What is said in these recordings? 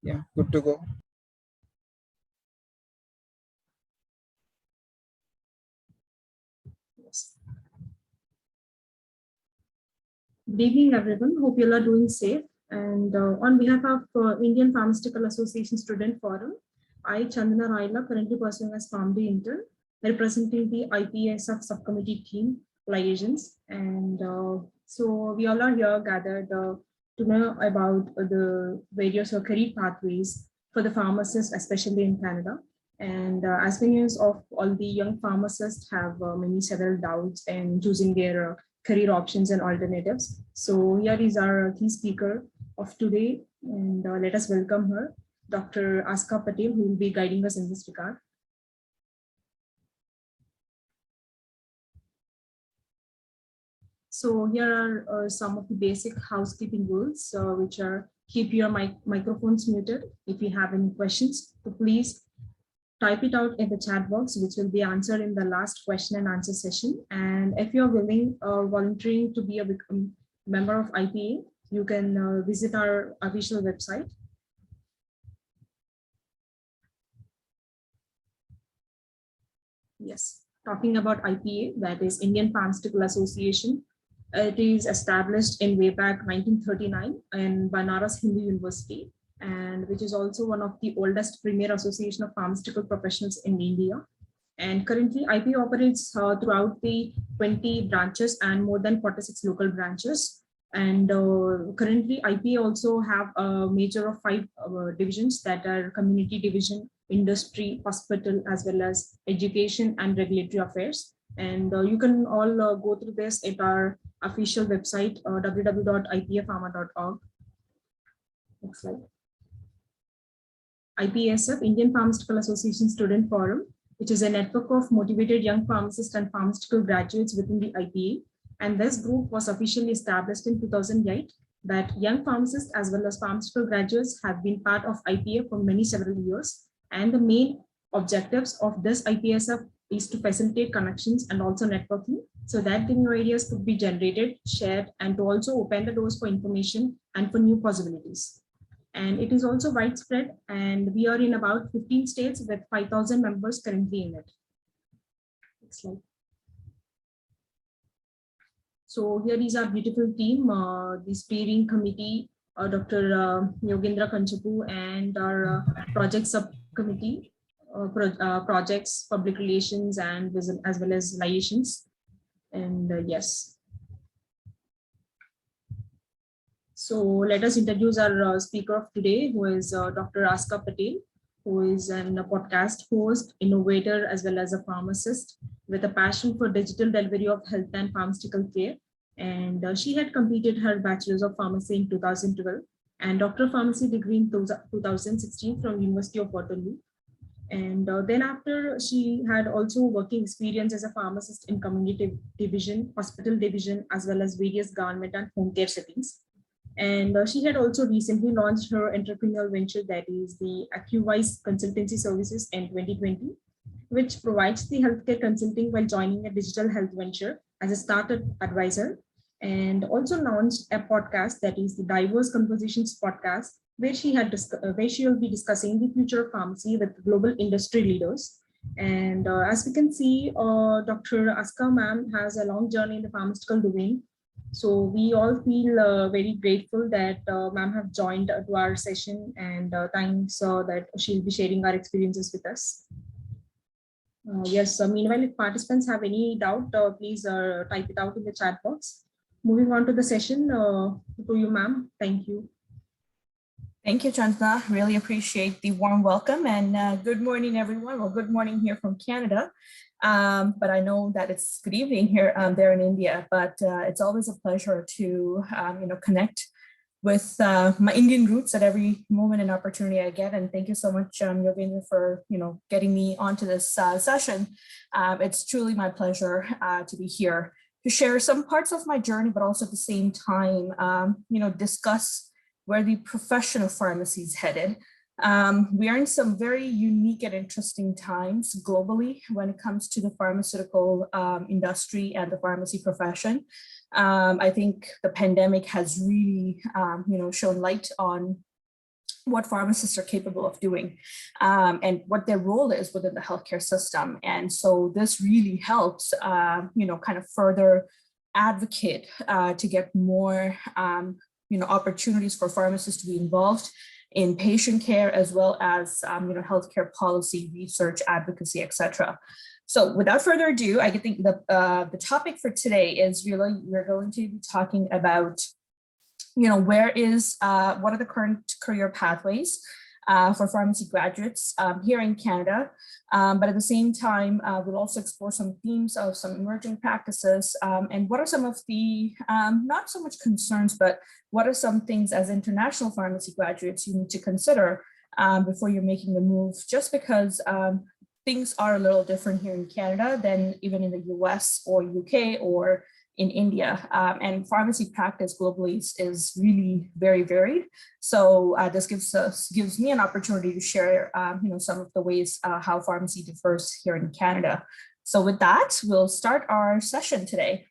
Yeah, good to go. Yes. Good evening, everyone. Hope you all are doing safe. And on behalf of Indian Pharmaceutical Association Student Forum, I, Chandana Raila, currently pursuing as PharmD intern, representing the IPASF subcommittee team liaisons. And so we all are here gathered to know about the various career pathways for the pharmacists, especially in Canada. And as many as of all the young pharmacists have several doubts in choosing their career options and alternatives. So here is our key speaker of today, and let us welcome her, Dr. Aska Patel, who will be guiding us in this regard. So here are some of the basic housekeeping rules, which are keep your microphones muted. If you have any questions, so please type it out in the chat box, which will be answered in the last question and answer session. And if you're willing or volunteering to be a member of IPA, you can visit our official website. Yes, talking about IPA, that is Indian Pharmaceutical Association. It is established in way back 1939 in Banaras Hindu University, and which is also one of the oldest premier association of pharmaceutical professionals in India. And currently IPA operates throughout the 20 branches and more than 46 local branches. And currently IPA also have a major of 5 divisions that are community division, industry, hospital, as well as education and regulatory affairs. And you can all go through this at our official website, www.ipapharma.org. Next slide. IPASF, Indian Pharmaceutical Association Student Forum, which is a network of motivated young pharmacists and pharmaceutical graduates within the IPA. And this group was officially established in 2008, that young pharmacists as well as pharmaceutical graduates have been part of IPA for several years. And the main objectives of this IPASF is to facilitate connections and also networking, so that the new ideas could be generated, shared, and to also open the doors for information and for new possibilities. And it is also widespread, and we are in about 15 states with 5,000 members currently in it. Next slide. So here is our beautiful team, the steering committee, Dr. Yogendra Kanchapu, and our project subcommittee, projects, public relations, and as well as liaisons. And yes. So let us introduce our speaker of today, who is Dr. Aska Patel, who is a podcast host, innovator, as well as a pharmacist with a passion for digital delivery of health and pharmaceutical care. And she had completed her Bachelors of Pharmacy in 2012 and Doctor of Pharmacy degree in 2016 from University of Waterloo. And then after, she had also working experience as a pharmacist in community division, hospital division, as well as various government and home care settings. And she had also recently launched her entrepreneurial venture, that is the Acuvise Consultancy Services in 2020, which provides the healthcare consulting while joining a digital health venture as a startup advisor, and also launched a podcast, that is the Diverse Conversations podcast, where she will be discussing the future of pharmacy with global industry leaders. And as we can see, Dr. Aska ma'am has a long journey in the pharmaceutical domain. So we all feel very grateful that ma'am have joined to our session, and thanks that she'll be sharing our experiences with us. Yes, meanwhile, if participants have any doubt, please type it out in the chat box. Moving on to the session, to you, ma'am. Thank you. Thank you, Chandana. Really appreciate the warm welcome, and good morning, everyone. Well, good morning here from Canada, but I know that it's good evening here there in India. But it's always a pleasure to connect with my Indian roots at every moment and opportunity I get. And thank you so much, Yogendra, for getting me onto this session. It's truly my pleasure to be here to share some parts of my journey, but also at the same time, discuss where the profession of pharmacy is headed. We are in some very unique and interesting times globally when it comes to the pharmaceutical industry and the pharmacy profession. I think the pandemic has really, shown light on what pharmacists are capable of doing and what their role is within the healthcare system. And so this really helps, kind of further advocate to get more, opportunities for pharmacists to be involved in patient care, as well as, healthcare policy, research, advocacy, etc. So without further ado, I think the topic for today is really, we're going to be talking about what are the current career pathways for pharmacy graduates here in Canada. But at the same time, we'll also explore some themes of some emerging practices and what are some of the, not so much concerns, but what are some things as international pharmacy graduates you need to consider before you're making the move, just because things are a little different here in Canada than even in the US or UK or in India, and pharmacy practice globally is really very varied. So this gives me an opportunity to share, some of the ways how pharmacy differs here in Canada. So with that, we'll start our session today.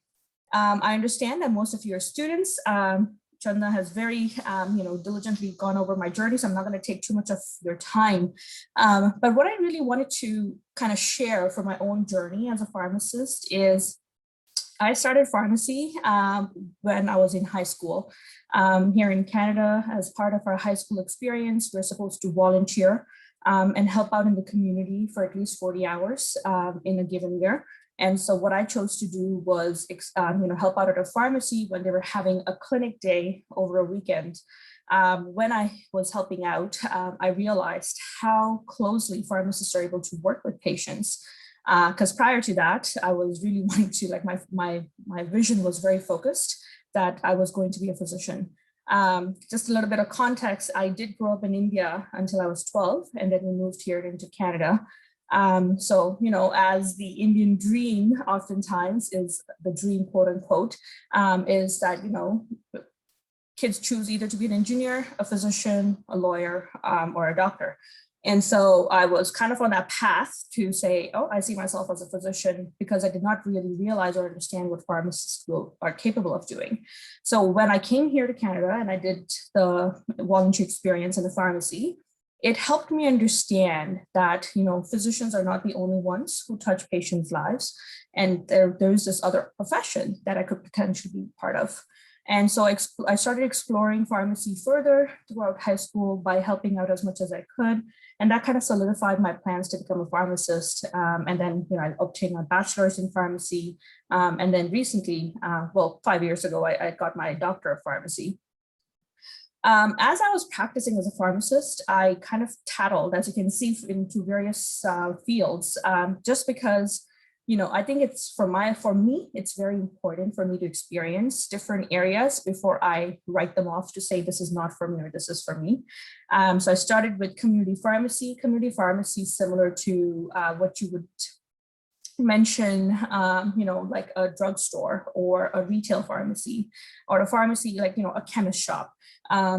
I understand that most of you are students. Chandna has very, diligently gone over my journey, so I'm not going to take too much of your time. But what I really wanted to kind of share for my own journey as a pharmacist is I started pharmacy when I was in high school. Here in Canada, as part of our high school experience, we're supposed to volunteer and help out in the community for at least 40 hours in a given year. And so what I chose to do was, help out at a pharmacy when they were having a clinic day over a weekend. When I was helping out, I realized how closely pharmacists are able to work with patients. Because prior to that, I was really wanting to, like, my vision was very focused that I was going to be a physician. Just a little bit of context, I did grow up in India until I was 12, and then we moved here into Canada. So, as the Indian dream oftentimes is the dream, quote unquote, is that, kids choose either to be an engineer, a physician, a lawyer, or a doctor. And so I was kind of on that path to say, oh, I see myself as a physician, because I did not really realize or understand what pharmacists are capable of doing. So when I came here to Canada and I did the volunteer experience in the pharmacy, it helped me understand that, physicians are not the only ones who touch patients' lives. And there's this other profession that I could potentially be part of. And so I started exploring pharmacy further throughout high school by helping out as much as I could. And that kind of solidified my plans to become a pharmacist. And then, I obtained my bachelor's in pharmacy. And then recently, 5 years ago, I got my doctor of pharmacy. As I was practicing as a pharmacist, I kind of tattled, as you can see, into various fields, just because I think it's for me, it's very important for me to experience different areas before I write them off to say this is not for me or this is for me. So I started with community pharmacy. Community pharmacy is similar to what you would mention, like a drugstore or a retail pharmacy, or a pharmacy like, a chemist shop.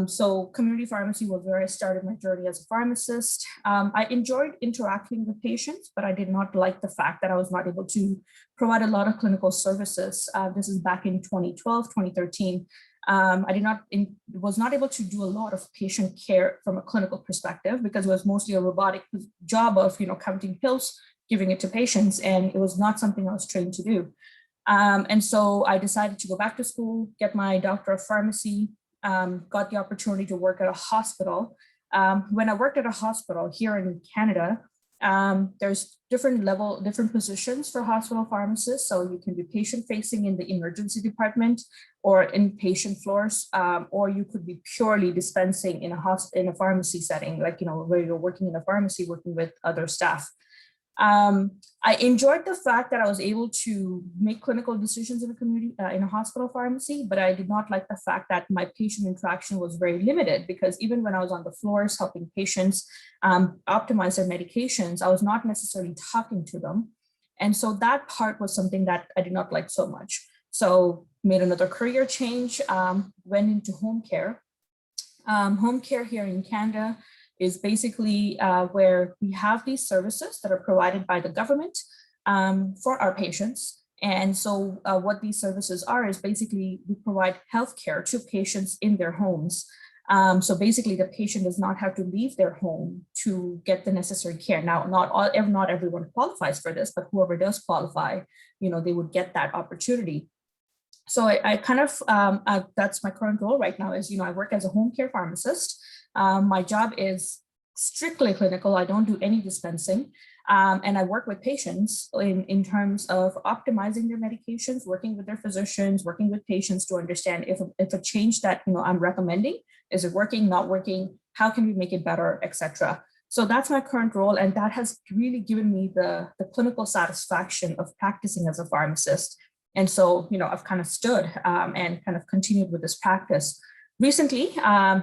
So community pharmacy was where I started my journey as a pharmacist. I enjoyed interacting with patients, but I did not like the fact that I was not able to provide a lot of clinical services. This is back in 2012, 2013. I was not able to do a lot of patient care from a clinical perspective, because it was mostly a robotic job of, counting pills, giving it to patients, and it was not something I was trained to do. And so I decided to go back to school, get my doctor of pharmacy, got the opportunity to work at a hospital. When I worked at a hospital here in Canada, there's different positions for hospital pharmacists. So you can be patient facing in the emergency department or inpatient floors, or you could be purely dispensing in a pharmacy setting, like, where you're working in a pharmacy, working with other staff. I enjoyed the fact that I was able to make clinical decisions in a community, in a hospital pharmacy, but I did not like the fact that my patient interaction was very limited, because even when I was on the floors helping patients optimize their medications, I was not necessarily talking to them. And so that part was something that I did not like so much. So made another career change, went into home care. Home care here in Canada is basically where we have these services that are provided by the government for our patients. And so what these services are is basically we provide healthcare to patients in their homes. So basically, the patient does not have to leave their home to get the necessary care. Now, not everyone qualifies for this, but whoever does qualify, they would get that opportunity. So I kind of, that's my current role right now is, I work as a home care pharmacist. My job is strictly clinical. I don't do any dispensing. And I work with patients in terms of optimizing their medications, working with their physicians, working with patients to understand if a change that I'm recommending, is it working, not working, how can we make it better, etc. So that's my current role. And that has really given me the clinical satisfaction of practicing as a pharmacist. And so, I've kind of stood and kind of continued with this practice. Recently,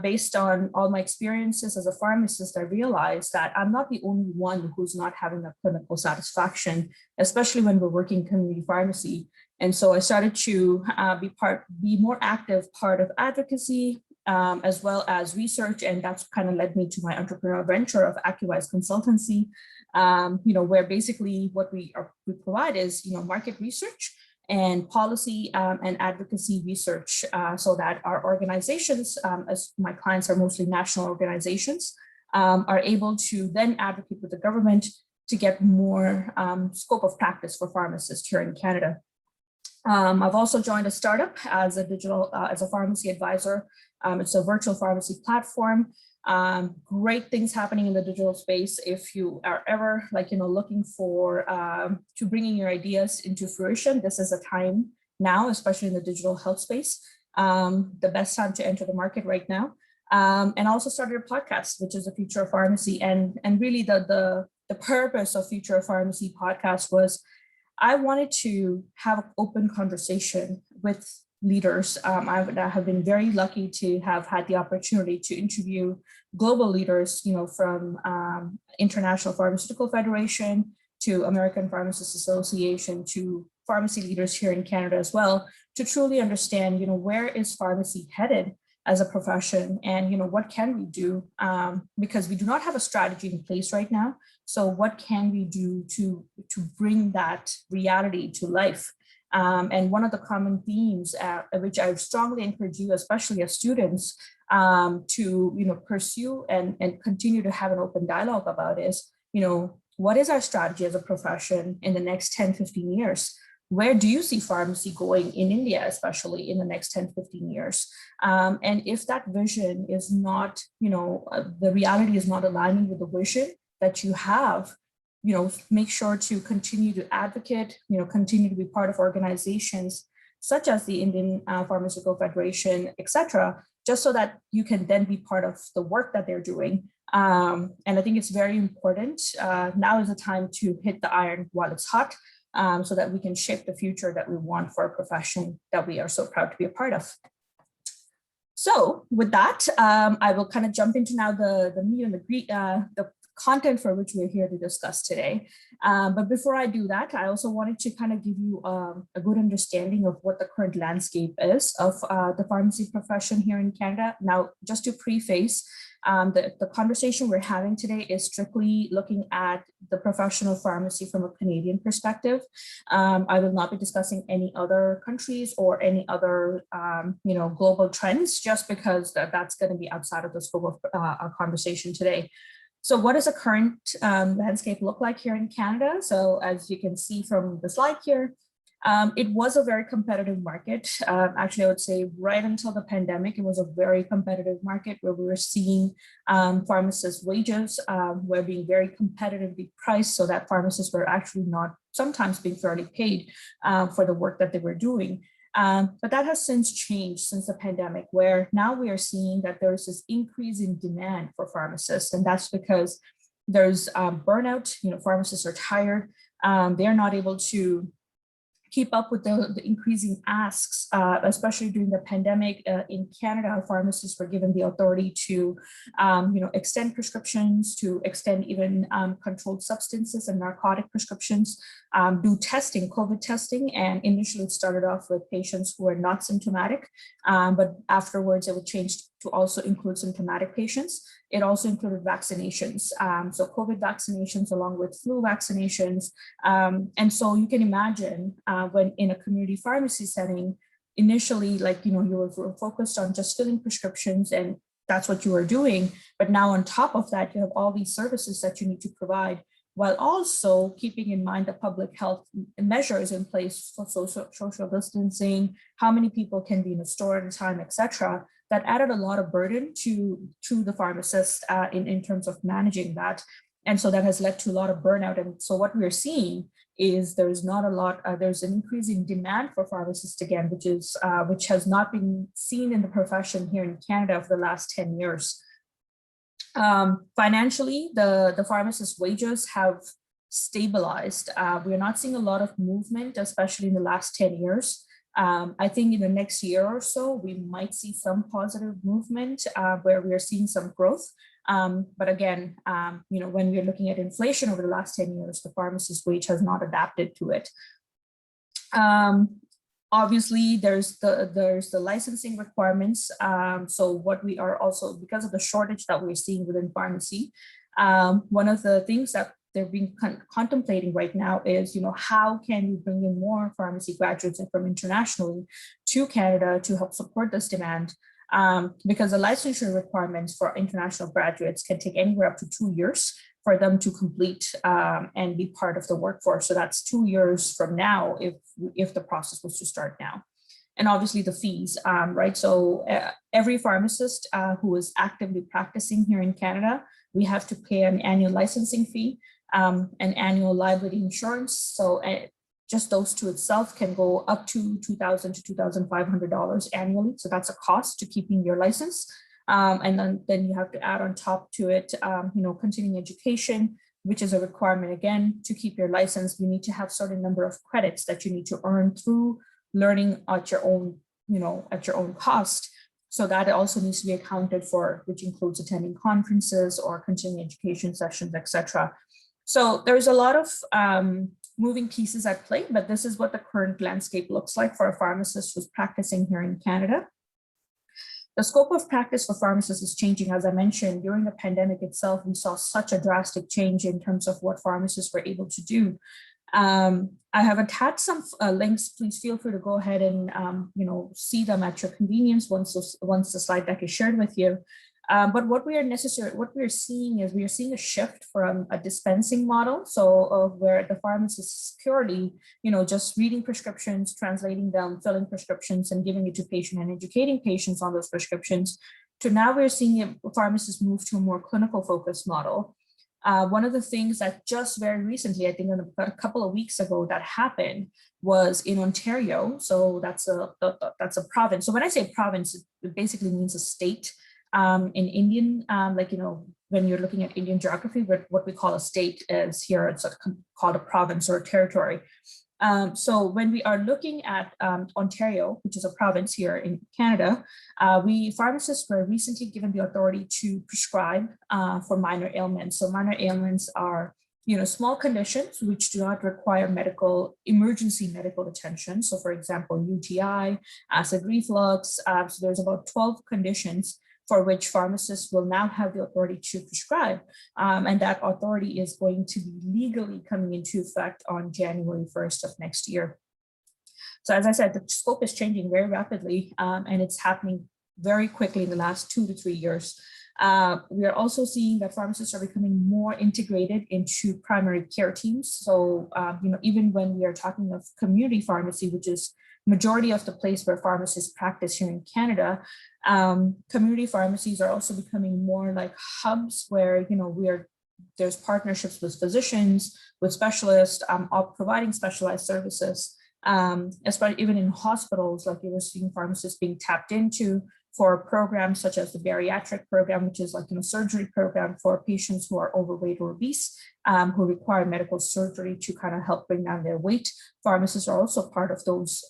based on all my experiences as a pharmacist, I realized that I'm not the only one who's not having a clinical satisfaction, especially when we're working community pharmacy. And so I started to be more active part of advocacy, as well as research. And that's kind of led me to my entrepreneurial venture of Acuvise Consultancy, where basically what we provide is, market research and policy and advocacy research so that our organizations, as my clients are mostly national organizations, are able to then advocate with the government to get more scope of practice for pharmacists here in Canada. I've also joined a startup as a pharmacy advisor. It's a virtual pharmacy platform. Great things happening in the digital space. If you are ever looking for to bringing your ideas into fruition, this is a time now, especially in the digital health space, the best time to enter the market right now. And also started a podcast, which is the Future of Pharmacy. And really the purpose of Future of Pharmacy podcast was I wanted to have an open conversation with leaders. I have been very lucky to have had the opportunity to interview global leaders, from International Pharmaceutical Federation to American Pharmacists Association to pharmacy leaders here in Canada as well, to truly understand, where is pharmacy headed as a profession, and what can we do, because we do not have a strategy in place right now. So what can we do to bring that reality to life? And one of the common themes, which I strongly encourage you, especially as students, to pursue and continue to have an open dialogue about is, what is our strategy as a profession in the next 10, 15 years? Where do you see pharmacy going in India, especially in the next 10, 15 years? And if that vision is not, the reality is not aligning with the vision that you have, make sure to continue to advocate, continue to be part of organizations such as the Indian Pharmaceutical Federation, et cetera, just so that you can then be part of the work that they're doing. And I think it's very important. Now is the time to hit the iron while it's hot, so that we can shape the future that we want for a profession that we are so proud to be a part of. So with that, I will kind of jump into now the meat and the content for which we're here to discuss today. But before I do that, I also wanted to kind of give you a good understanding of what the current landscape is of the pharmacy profession here in Canada. Now, just to preface, the conversation we're having today is strictly looking at the professional pharmacy from a Canadian perspective. I will not be discussing any other countries or any other global trends, just because that's going to be outside of the scope of our conversation today. So what does the current landscape look like here in Canada? So as you can see from the slide here, it was a very competitive market. Actually, I would say right until the pandemic, it was a very competitive market where we were seeing pharmacists' wages were being very competitively priced, so that pharmacists were actually not sometimes being fairly paid for the work that they were doing. But that has since changed since the pandemic, where now we are seeing that there's this increase in demand for pharmacists. And that's because there's burnout, pharmacists are tired. They're not able to keep up with the increasing asks, especially during the pandemic. In Canada, pharmacists were given the authority to, extend prescriptions, to extend even controlled substances and narcotic prescriptions, do testing, COVID testing. And initially it started off with patients who were not symptomatic, but afterwards it would change to also include symptomatic patients. It also included vaccinations, so COVID vaccinations along with flu vaccinations. And so you can imagine when in a community pharmacy setting, initially, you were focused on just filling prescriptions and that's what you are doing. But now on top of that, you have all these services that you need to provide, while also keeping in mind the public health measures in place for social distancing, how many people can be in a store at a time, etc. That added a lot of burden to the pharmacist in terms of managing that. And so that has led to a lot of burnout. And so what we're seeing is there's not a lot, there's an increasing demand for pharmacists again, which has not been seen in the profession here in Canada for the last 10 years. Financially, the pharmacist wages have stabilized. We're not seeing a lot of movement, especially in the last 10 years. I think in the next year or so, we might see some positive movement where we are seeing some growth. But again, when we're looking at inflation over the last 10 years, the pharmacist wage has not adapted to it. Obviously, there's the licensing requirements. So what we are also, because of the shortage that we're seeing within pharmacy, one of the things that they're being contemplating right now is, how can we bring in more pharmacy graduates from internationally to Canada to help support this demand? Because the licensure requirements for international graduates can take anywhere up to 2 years for them to complete and be part of the workforce. So that's 2 years from now if the process was to start now. And obviously the fees, right? So every pharmacist who is actively practicing here in Canada, we have to pay an annual licensing fee, an annual liability insurance. So just those two itself can go up to $2,000 to $2,500 annually. So that's a cost to keeping your license. And then you have to add on top to it, continuing education, which is a requirement again to keep your license. You need to have a certain number of credits that you need to earn through learning at your own, at your own cost. So that also needs to be accounted for, which includes attending conferences or continuing education sessions, etc. So there's a lot of moving pieces at play, but this is what the current landscape looks like for a pharmacist who's practicing here in Canada. The scope of practice for pharmacists is changing. As I mentioned, during the pandemic itself, we saw such a drastic change in terms of what pharmacists were able to do. I have attached some links. Please feel free to go ahead and see them at your convenience once the slide deck is shared with you. But what we are seeing is we are seeing a shift from a dispensing model, so where the pharmacist is purely, just reading prescriptions, translating them, filling prescriptions, and giving it to patient and educating patients on those prescriptions, to now we're seeing pharmacists move to a more clinical focused model. One of the things that just very recently, I think about a couple of weeks ago, that happened was in Ontario. So that's a province. So when I say province, it basically means a state. In Indian, when you're looking at Indian geography, what we call a state is here, it's called a province or a territory. So when we are looking at Ontario, which is a province here in Canada, we pharmacists were recently given the authority to prescribe for minor ailments. So minor ailments are, small conditions which do not require emergency medical attention. So for example, UTI, acid reflux, so there's about 12 conditions for which pharmacists will now have the authority to prescribe. And that authority is going to be legally coming into effect on January 1st of next year. So as I said, the scope is changing very rapidly, and it's happening very quickly in the last 2 to 3 years. We are also seeing that pharmacists are becoming more integrated into primary care teams. So, even when we are talking of community pharmacy, which is majority of the place where pharmacists practice here in Canada, community pharmacies are also becoming more like hubs where, there's partnerships with physicians, with specialists, providing specialized services, especially even in hospitals, like you were seeing pharmacists being tapped into for programs such as the bariatric program, which is like a surgery program for patients who are overweight or obese, who require medical surgery to kind of help bring down their weight. Pharmacists are also part of those,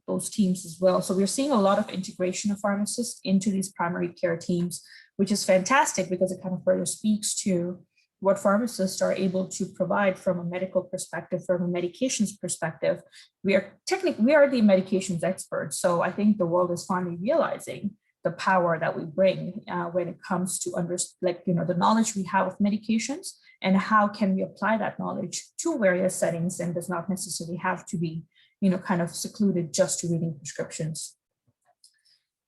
those teams as well. So we're seeing a lot of integration of pharmacists into these primary care teams, which is fantastic because it kind of further speaks to what pharmacists are able to provide from a medical perspective, from a medications perspective. We are the medications experts. So I think the world is finally realizing the power that we bring when it comes to the knowledge we have of medications and how can we apply that knowledge to various settings, and does not necessarily have to be, kind of secluded just to reading prescriptions.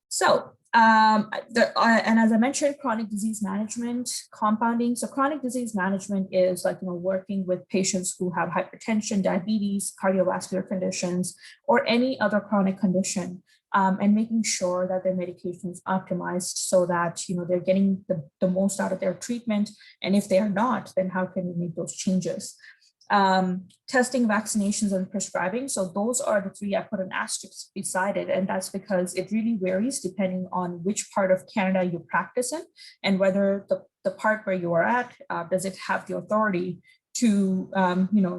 So And as I mentioned, chronic disease management, compounding. So chronic disease management is like, working with patients who have hypertension, diabetes, cardiovascular conditions, or any other chronic condition, and making sure that their medication is optimized so that, they're getting the most out of their treatment. And if they are not, then how can we make those changes? Testing, vaccinations, and prescribing. So those are the three I put an asterisk beside it. And that's because it really varies depending on which part of Canada you practice in and whether the part where you are at, does it have the authority to,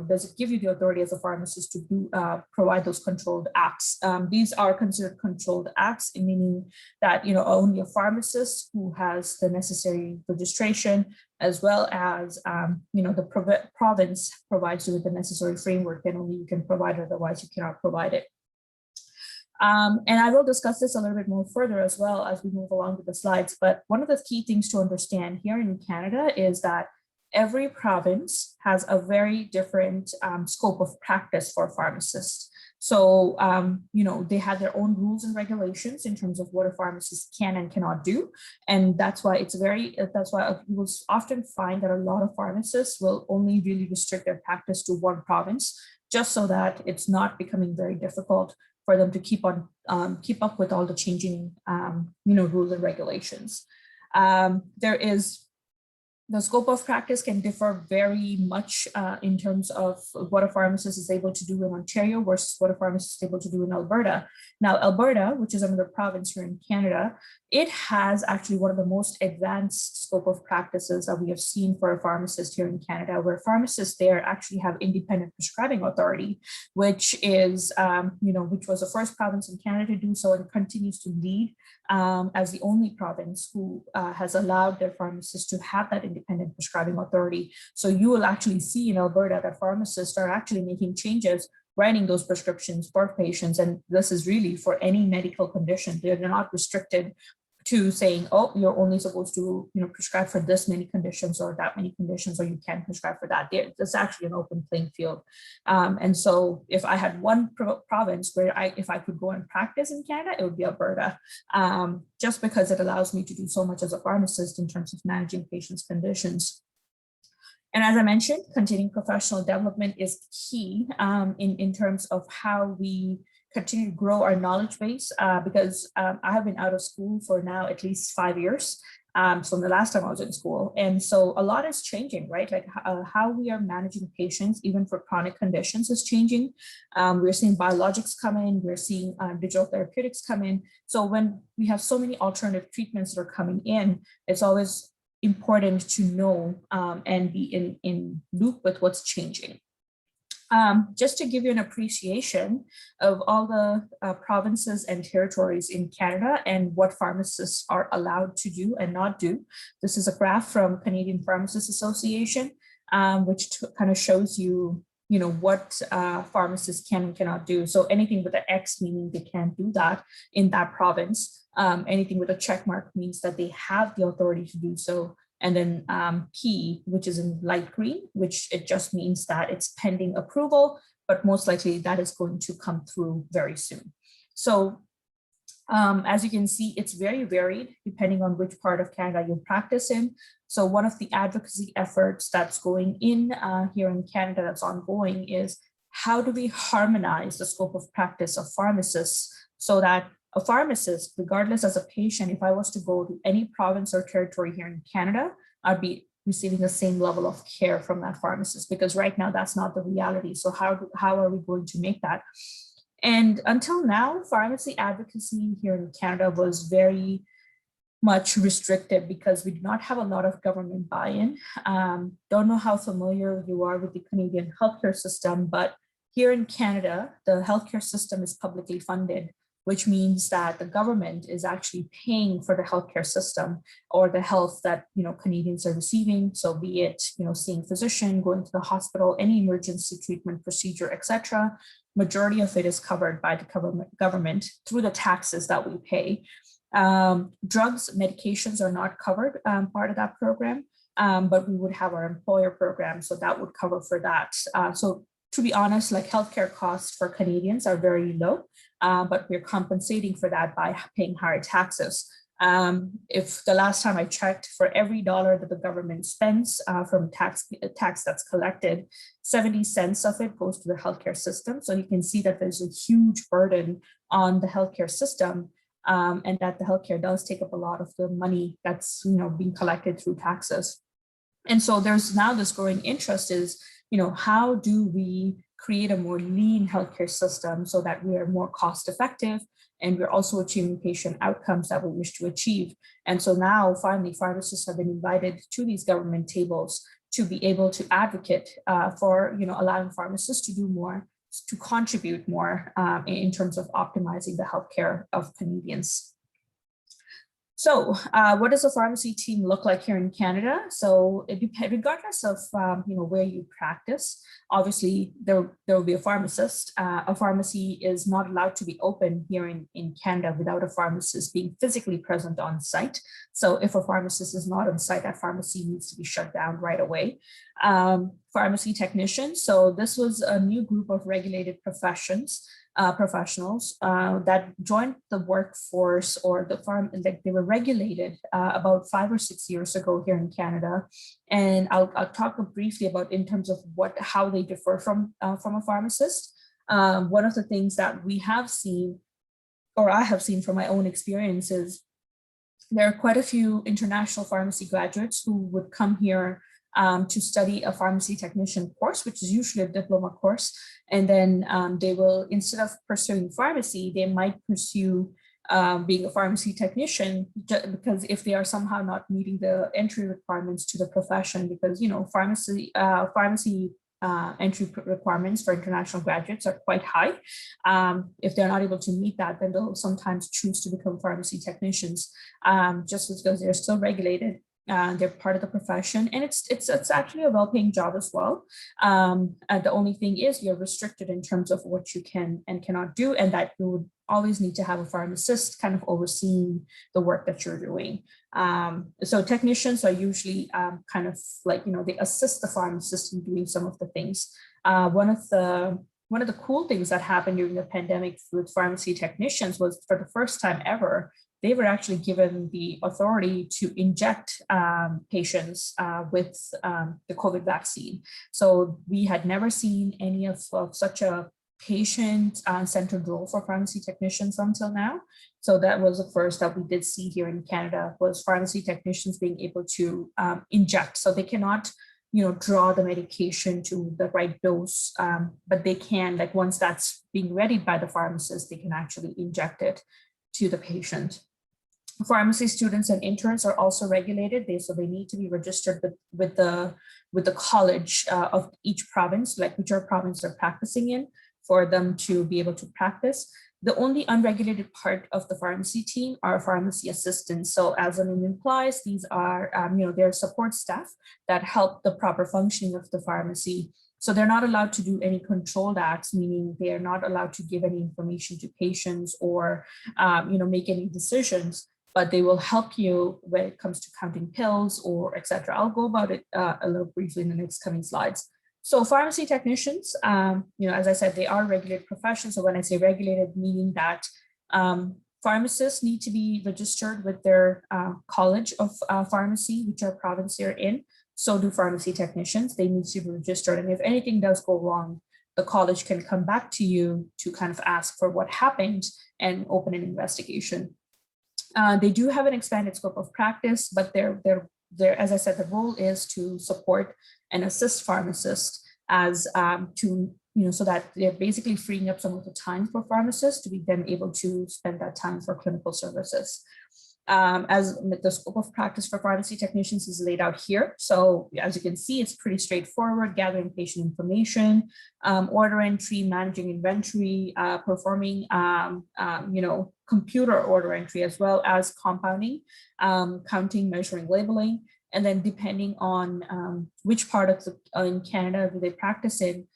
does it give you the authority as a pharmacist to do, provide those controlled acts? These are considered controlled acts, meaning that, only a pharmacist who has the necessary registration, as well as, the province provides you with the necessary framework, and only you can provide it, otherwise you cannot provide it. And I will discuss this a little bit more further as well as we move along with the slides. But one of the key things to understand here in Canada is that every province has a very different scope of practice for pharmacists. So, they have their own rules and regulations in terms of what a pharmacist can and cannot do. And that's why you will often find that a lot of pharmacists will only really restrict their practice to one province, just so that it's not becoming very difficult for them to keep up with all the changing, rules and regulations. The scope of practice can differ very much in terms of what a pharmacist is able to do in Ontario versus what a pharmacist is able to do in Alberta. Now, Alberta, which is another province here in Canada, it has actually one of the most advanced scope of practices that we have seen for a pharmacist here in Canada, where pharmacists there actually have independent prescribing authority, which is, which was the first province in Canada to do so and continues to lead as the only province who has allowed their pharmacists to have that independent prescribing authority. So you will actually see in Alberta that pharmacists are actually making changes, writing those prescriptions for patients. And this is really for any medical condition. They're not restricted to saying, oh, you're only supposed to, prescribe for this many conditions or that many conditions, or you can't prescribe for that. It's actually an open playing field. And so if I had one province where if I could go and practice in Canada, it would be Alberta, just because it allows me to do so much as a pharmacist in terms of managing patients' conditions. And as I mentioned, continuing professional development is key in terms of how we continue to grow our knowledge base, because I have been out of school for now at least 5 years. So the last time I was in school. And so a lot is changing, right? Like how we are managing patients, even for chronic conditions, is changing. We're seeing biologics come in, we're seeing digital therapeutics come in. So when we have so many alternative treatments that are coming in, it's always important to know and be in loop with what's changing. Just to give you an appreciation of all the provinces and territories in Canada and what pharmacists are allowed to do and not do. This is a graph from Canadian Pharmacists Association, which kind of shows you, what pharmacists can and cannot do. So anything with an X meaning they can't do that in that province. Anything with a check mark means that they have the authority to do so. And then P, which is in light green, which it just means that it's pending approval, but most likely that is going to come through very soon. So as you can see, it's very varied depending on which part of Canada you practice in. So one of the advocacy efforts that's going in here in Canada that's ongoing is how do we harmonize the scope of practice of pharmacists so that a pharmacist, regardless as a patient, if I was to go to any province or territory here in Canada, I'd be receiving the same level of care from that pharmacist, because right now that's not the reality. So how are we going to make that? And until now, pharmacy advocacy here in Canada was very much restricted because we do not have a lot of government buy-in. Don't know how familiar you are with the Canadian healthcare system, but here in Canada, the healthcare system is publicly funded, which means that the government is actually paying for the healthcare system or the health that Canadians are receiving. So be it seeing a physician, going to the hospital, any emergency treatment procedure, etc. Majority of it is covered by the government through the taxes that we pay. Drugs, medications are not covered part of that program, but we would have our employer program, so that would cover for that. So to be honest, like healthcare costs for Canadians are very low, but we're compensating for that by paying higher taxes. If the last time I checked, for every dollar that the government spends from tax that's collected, 70 cents of it goes to the healthcare system. So you can see that there's a huge burden on the healthcare system, and that the healthcare does take up a lot of the money that's being collected through taxes. And so there's now this growing interest is, how do we create a more lean healthcare system so that we are more cost effective and we're also achieving patient outcomes that we wish to achieve. And so now finally pharmacists have been invited to these government tables to be able to advocate for allowing pharmacists to do more, to contribute more in terms of optimizing the healthcare of Canadians. So what does a pharmacy team look like here in Canada? So regardless of where you practice, obviously there will be a pharmacist. A pharmacy is not allowed to be open here in Canada without a pharmacist being physically present on site. So if a pharmacist is not on site, that pharmacy needs to be shut down right away. Pharmacy technicians. So this was a new group of regulated professionals that joined the workforce, or they were regulated about 5 or 6 years ago here in Canada. And I'll talk briefly about in terms of how they differ from a pharmacist. One of the things that we have seen, or I have seen from my own experiences, there are quite a few international pharmacy graduates who would come here to study a pharmacy technician course, which is usually a diploma course. And then they will, instead of pursuing pharmacy, they might pursue being a pharmacy technician, because if they are somehow not meeting the entry requirements to the profession, because pharmacy entry requirements for international graduates are quite high. If they're not able to meet that, then they'll sometimes choose to become pharmacy technicians, just because they're still regulated. They're part of the profession, and it's actually a well-paying job as well. And the only thing is you're restricted in terms of what you can and cannot do, and that you would always need to have a pharmacist kind of overseeing the work that you're doing. So technicians are usually kind of like, they assist the pharmacist in doing some of the things. One of the cool things that happened during the pandemic with pharmacy technicians was, for the first time ever, they were actually given the authority to inject patients with the COVID vaccine. So we had never seen any of such a patient-centered role for pharmacy technicians until now. So that was the first that we did see here in Canada, was pharmacy technicians being able to inject. So they cannot draw the medication to the right dose, but they can, like, once that's being readied by the pharmacist, they can actually inject it to the patient. Pharmacy students and interns are also regulated. So they need to be registered with the college of each province, like whichever province they're practicing in, for them to be able to practice. The only unregulated part of the pharmacy team are pharmacy assistants. So as the name implies, these are their support staff that help the proper functioning of the pharmacy. So they're not allowed to do any controlled acts, meaning they are not allowed to give any information to patients or make any decisions, but they will help you when it comes to counting pills or etc. I'll go about it a little briefly in the next coming slides. So pharmacy technicians, as I said, they are regulated professions. So when I say regulated, meaning that pharmacists need to be registered with their college of pharmacy, whichever province they're in. So do pharmacy technicians. They need to be registered. And if anything does go wrong, the college can come back to you to kind of ask for what happened and open an investigation. They do have an expanded scope of practice, but they're, as I said, the role is to support and assist pharmacists as so that they're basically freeing up some of the time for pharmacists to be then able to spend that time for clinical services. As the scope of practice for pharmacy technicians is laid out here. So as you can see, it's pretty straightforward: gathering patient information, order entry, managing inventory, performing computer order entry, as well as compounding, counting, measuring, labeling. And then depending on which part of in Canada do they practice in,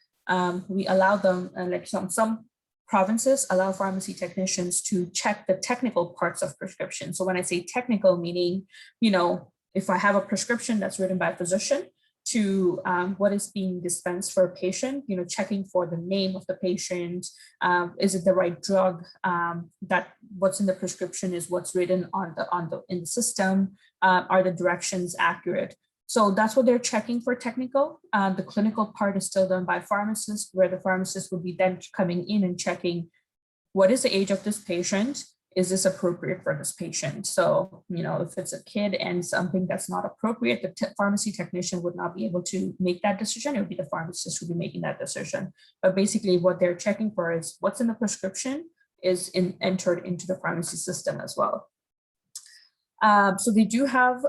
we allow them, like some provinces allow pharmacy technicians to check the technical parts of prescription. So when I say technical, meaning, if I have a prescription that's written by a physician, to what is being dispensed for a patient, checking for the name of the patient, is it the right drug, that what's in the prescription is what's written in the system, are the directions accurate. So that's what they're checking for technical. The clinical part is still done by pharmacists, where the pharmacist will be then coming in and checking what is the age of this patient. Is this appropriate for this patient? So, if it's a kid and something that's not appropriate, the pharmacy technician would not be able to make that decision. It would be the pharmacist who would be making that decision. But basically what they're checking for is what's in the prescription is entered into the pharmacy system as well. So they do have,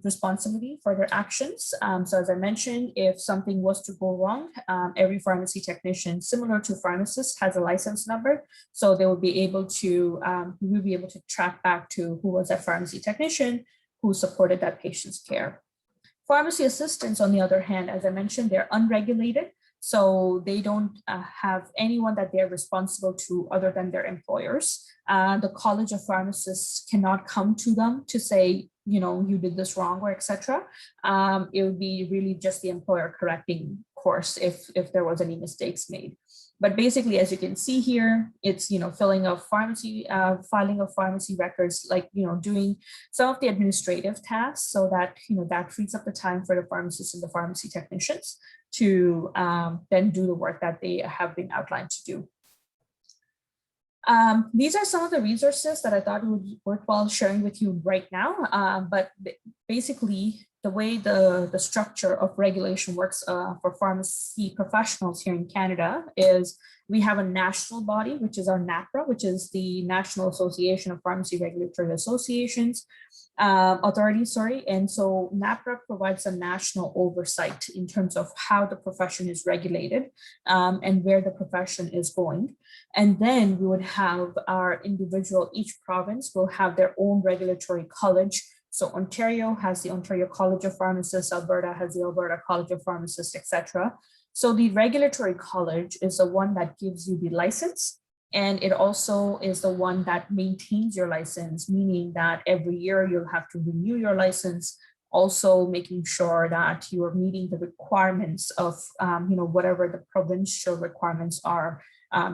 responsibility for their actions. So as I mentioned, if something was to go wrong, every pharmacy technician, similar to pharmacist, has a license number. So they will be able to, we will be able to track back to who was that pharmacy technician who supported that patient's care. Pharmacy assistants, on the other hand, as I mentioned, they're unregulated. So they don't have anyone that they're responsible to other than their employers. The College of Pharmacists cannot come to them to say, you did this wrong or etc. It would be really just the employer correcting course if there was any mistakes made. But basically, as you can see here, it's, filing of pharmacy records, like, doing some of the administrative tasks, so that, that frees up the time for the pharmacists and the pharmacy technicians to then do the work that they have been outlined to do. These are some of the resources that I thought would be worthwhile sharing with you right now. But basically, the way the structure of regulation works for pharmacy professionals here in Canada is we have a national body, which is our NAPRA, which is the National Association of Pharmacy Regulatory Associations. Authorities, and so NAPRA provides a national oversight in terms of how the profession is regulated and where the profession is going. And then we would have our individual, each province will have their own regulatory college. So Ontario has the Ontario College of Pharmacists, Alberta has the Alberta College of Pharmacists, etc. So the regulatory college is the one that gives you the license. And it also is the one that maintains your license, meaning that every year you'll have to renew your license, also making sure that you are meeting the requirements of, whatever the provincial requirements are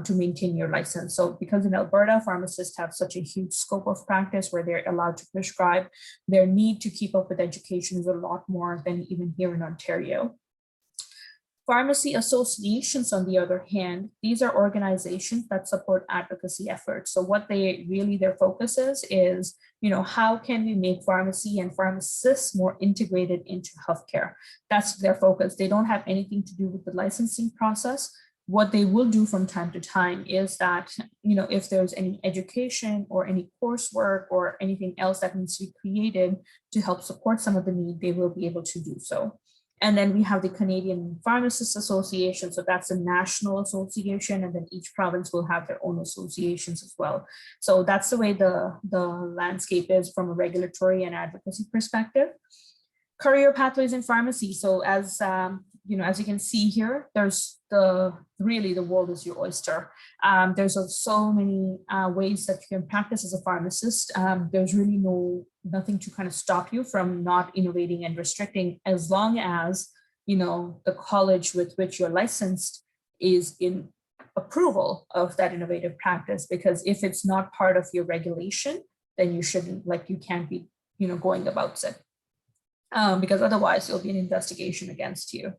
to maintain your license. So because in Alberta, pharmacists have such a huge scope of practice where they're allowed to prescribe, their need to keep up with education is a lot more than even here in Ontario. Pharmacy associations, on the other hand, these are organizations that support advocacy efforts. So what their focus is, how can we make pharmacy and pharmacists more integrated into healthcare? That's their focus. They don't have anything to do with the licensing process. What they will do from time to time is that, if there's any education or any coursework or anything else that needs to be created to help support some of the need, they will be able to do so. And then we have the Canadian Pharmacists Association. So that's a national association, and then each province will have their own associations as well. So that's the way the landscape is from a regulatory and advocacy perspective. Career pathways in pharmacy. So as you can see here, there's the world is your oyster. There's so many ways that you can practice as a pharmacist. There's really nothing to kind of stop you from not innovating and restricting, as long as the college with which you're licensed is in approval of that innovative practice. Because if it's not part of your regulation, then you shouldn't, you can't be going about it. Because otherwise there'll be an investigation against you.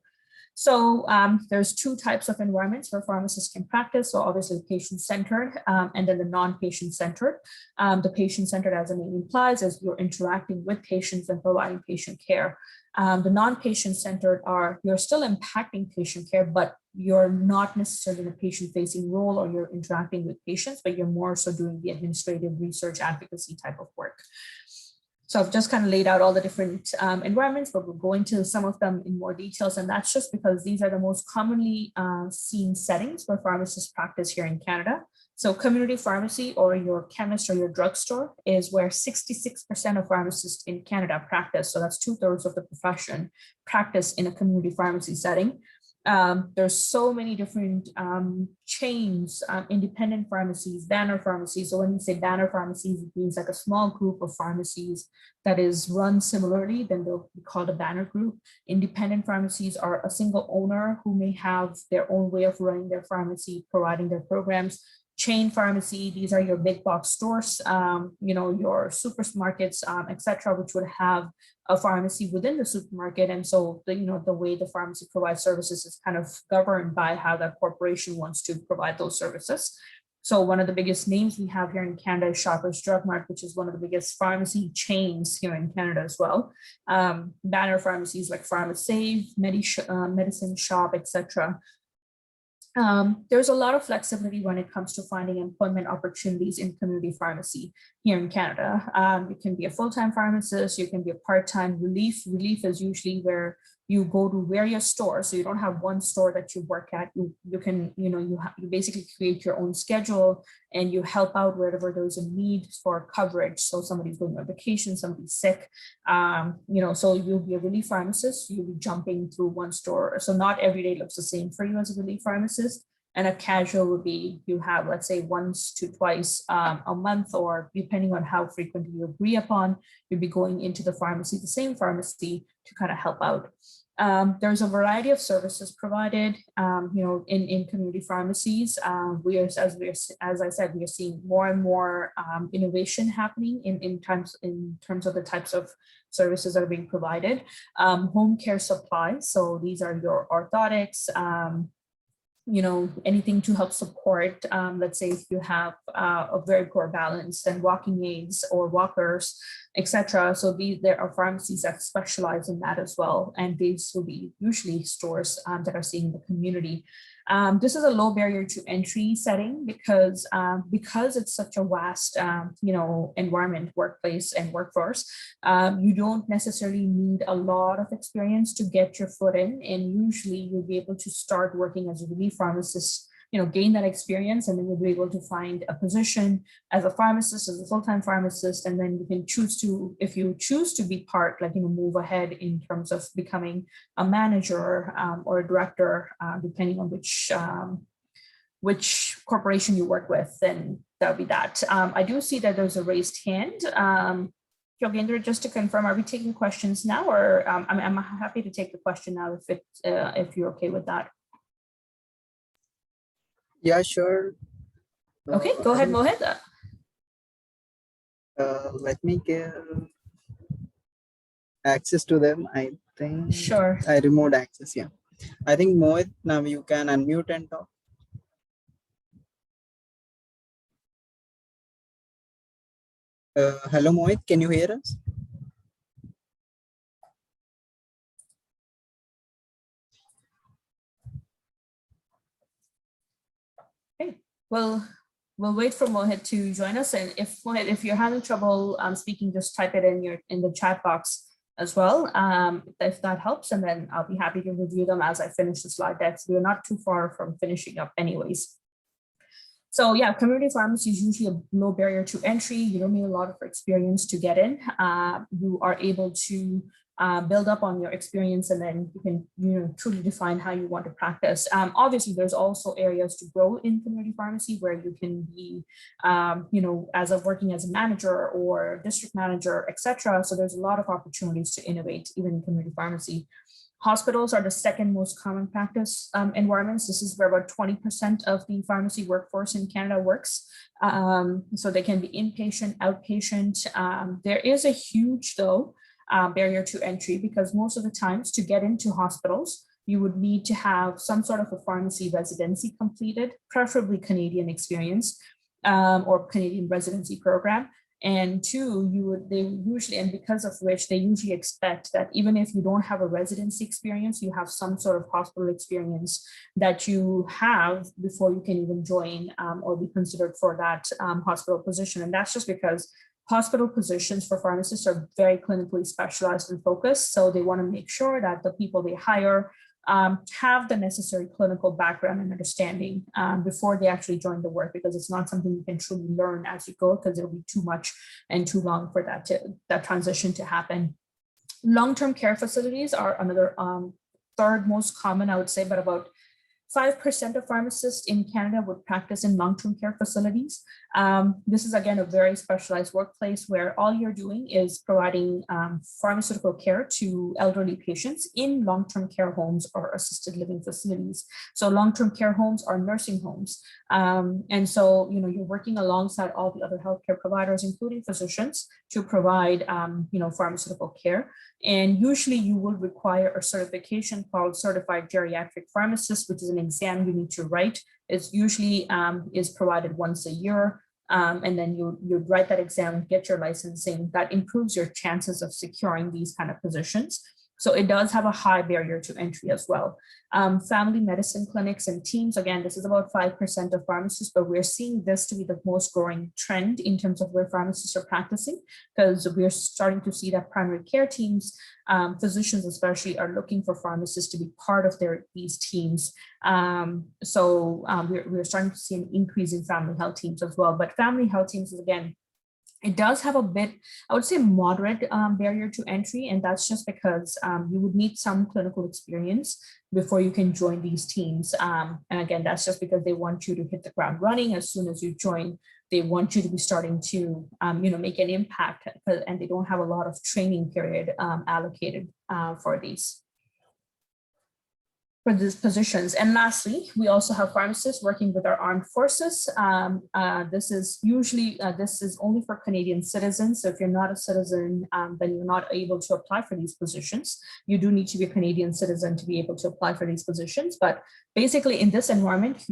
So there's two types of environments where pharmacists can practice. So obviously the patient-centered and then the non-patient-centered. The patient-centered, as the name implies, is you're interacting with patients and providing patient care. The non-patient-centered you're still impacting patient care, but you're not necessarily in a patient-facing role, or you're interacting with patients, but you're more so doing the administrative research advocacy type of work. So I've just kind of laid out all the different environments, but we'll go into some of them in more details. And that's just because these are the most commonly seen settings where pharmacists practice here in Canada. So community pharmacy, or your chemist or your drugstore, is where 66% of pharmacists in Canada practice. So that's 2/3 of the profession practice in a community pharmacy setting. There's so many different chains, independent pharmacies, banner pharmacies. So when we say banner pharmacies, it means like a small group of pharmacies that is run similarly, then they'll be called a banner group. Independent pharmacies are a single owner who may have their own way of running their pharmacy, providing their programs. Chain pharmacy, these are your big box stores, your supermarkets, etc., which would have a pharmacy within the supermarket. And so the way the pharmacy provides services is kind of governed by how that corporation wants to provide those services. So one of the biggest names we have here in Canada is Shoppers Drug Mart, which is one of the biggest pharmacy chains here in Canada as well. Banner pharmacies like Pharmacist, Medicine Shop, etc. There's a lot of flexibility when it comes to finding employment opportunities in community pharmacy here in Canada. You can be a full-time pharmacist, you can be a part-time relief. Relief is usually where you go to various stores. So you don't have one store that you work at. You basically create your own schedule and you help out wherever there's a need for coverage. So somebody's going on vacation, somebody's sick, so you'll be a relief pharmacist, you'll be jumping through one store. So not every day looks the same for you as a relief pharmacist. And a casual would be, you have, let's say, once to twice a month, or depending on how frequently you agree upon, you'll be going into the pharmacy, the same pharmacy, to kind of help out. There's a variety of services provided, in community pharmacies. As I said, we are seeing more and more innovation happening in terms of the types of services that are being provided. Home care supplies, so these are your orthotics, anything to help support, let's say if you have a very poor balance, then walking aids or walkers, etc. So there are pharmacies that specialize in that as well. And these will be usually stores that are seeing the community. This is a low barrier to entry setting because it's such a vast, environment, workplace and workforce. You don't necessarily need a lot of experience to get your foot in, and usually you'll be able to start working as a relief pharmacist, gain that experience, and then you'll be able to find a position as a pharmacist, as a full-time pharmacist, and then you can choose to, if you choose to be move ahead in terms of becoming a manager or a director, depending on which corporation you work with, then that would be that. I do see that there's a raised hand. Yogendra, just to confirm, are we taking questions now, or I'm happy to take the question now if you're okay with that. Yeah, sure. Okay, go ahead, Mohit. Let me give access to them. I think Sure. I removed access. Yeah, I think Mohit, now you can unmute and talk. Hello, Mohit, can you hear us? We'll wait for Mohit to join us, and if Mohit, if you're having trouble speaking, just type it in the chat box as well, if that helps, and then I'll be happy to review them as I finish the slide decks. We're not too far from finishing up anyways. So yeah, community pharmacy is usually a low barrier to entry. You don't need a lot of experience to get in. You are able to build up on your experience, and then you can truly define how you want to practice. Obviously, there's also areas to grow in community pharmacy where you can be, as of working as a manager or district manager, etc. So there's a lot of opportunities to innovate even in community pharmacy. Hospitals are the second most common practice environments. This is where about 20% of the pharmacy workforce in Canada works. So they can be inpatient, outpatient. There is a huge, though, barrier to entry, because most of the times to get into hospitals, you would need to have some sort of a pharmacy residency completed, preferably Canadian experience or Canadian residency program. And two, because of which they usually expect that even if you don't have a residency experience, you have some sort of hospital experience that you have before you can even join or be considered for that hospital position. And that's just because hospital positions for pharmacists are very clinically specialized and focused. So they want to make sure that the people they hire have the necessary clinical background and understanding before they actually join the work, because it's not something you can truly learn as you go, because it'll be too much and too long for that transition to happen. Long-term care facilities are another third most common, I would say, but about 5% of pharmacists in Canada would practice in long-term care facilities. This is, again, a very specialized workplace where all you're doing is providing pharmaceutical care to elderly patients in long-term care homes or assisted living facilities. So long-term care homes are nursing homes. And so, you're working alongside all the other healthcare providers, including physicians, to provide, pharmaceutical care. And usually you will require a certification called Certified Geriatric Pharmacist, which is an exam you need to write. It's usually is provided once a year. And then you write that exam, get your licensing. That improves your chances of securing these kind of positions. So it does have a high barrier to entry as well. Family medicine clinics and teams, again, this is about 5% of pharmacists, but we're seeing this to be the most growing trend in terms of where pharmacists are practicing, because we're starting to see that primary care teams, physicians especially, are looking for pharmacists to be part of these teams. We're starting to see an increase in family health teams as well. But family health teams is, again, it does have a bit, I would say, moderate barrier to entry, and that's just because you would need some clinical experience before you can join these teams. And again, that's just because they want you to hit the ground running as soon as you join. They want you to be starting to, make an impact, and they don't have a lot of training period allocated for these positions. And lastly, we also have pharmacists working with our armed forces. This is only for Canadian citizens. So if you're not a citizen, then you're not able to apply for these positions. You do need to be a Canadian citizen to be able to apply for these positions. But basically in this environment,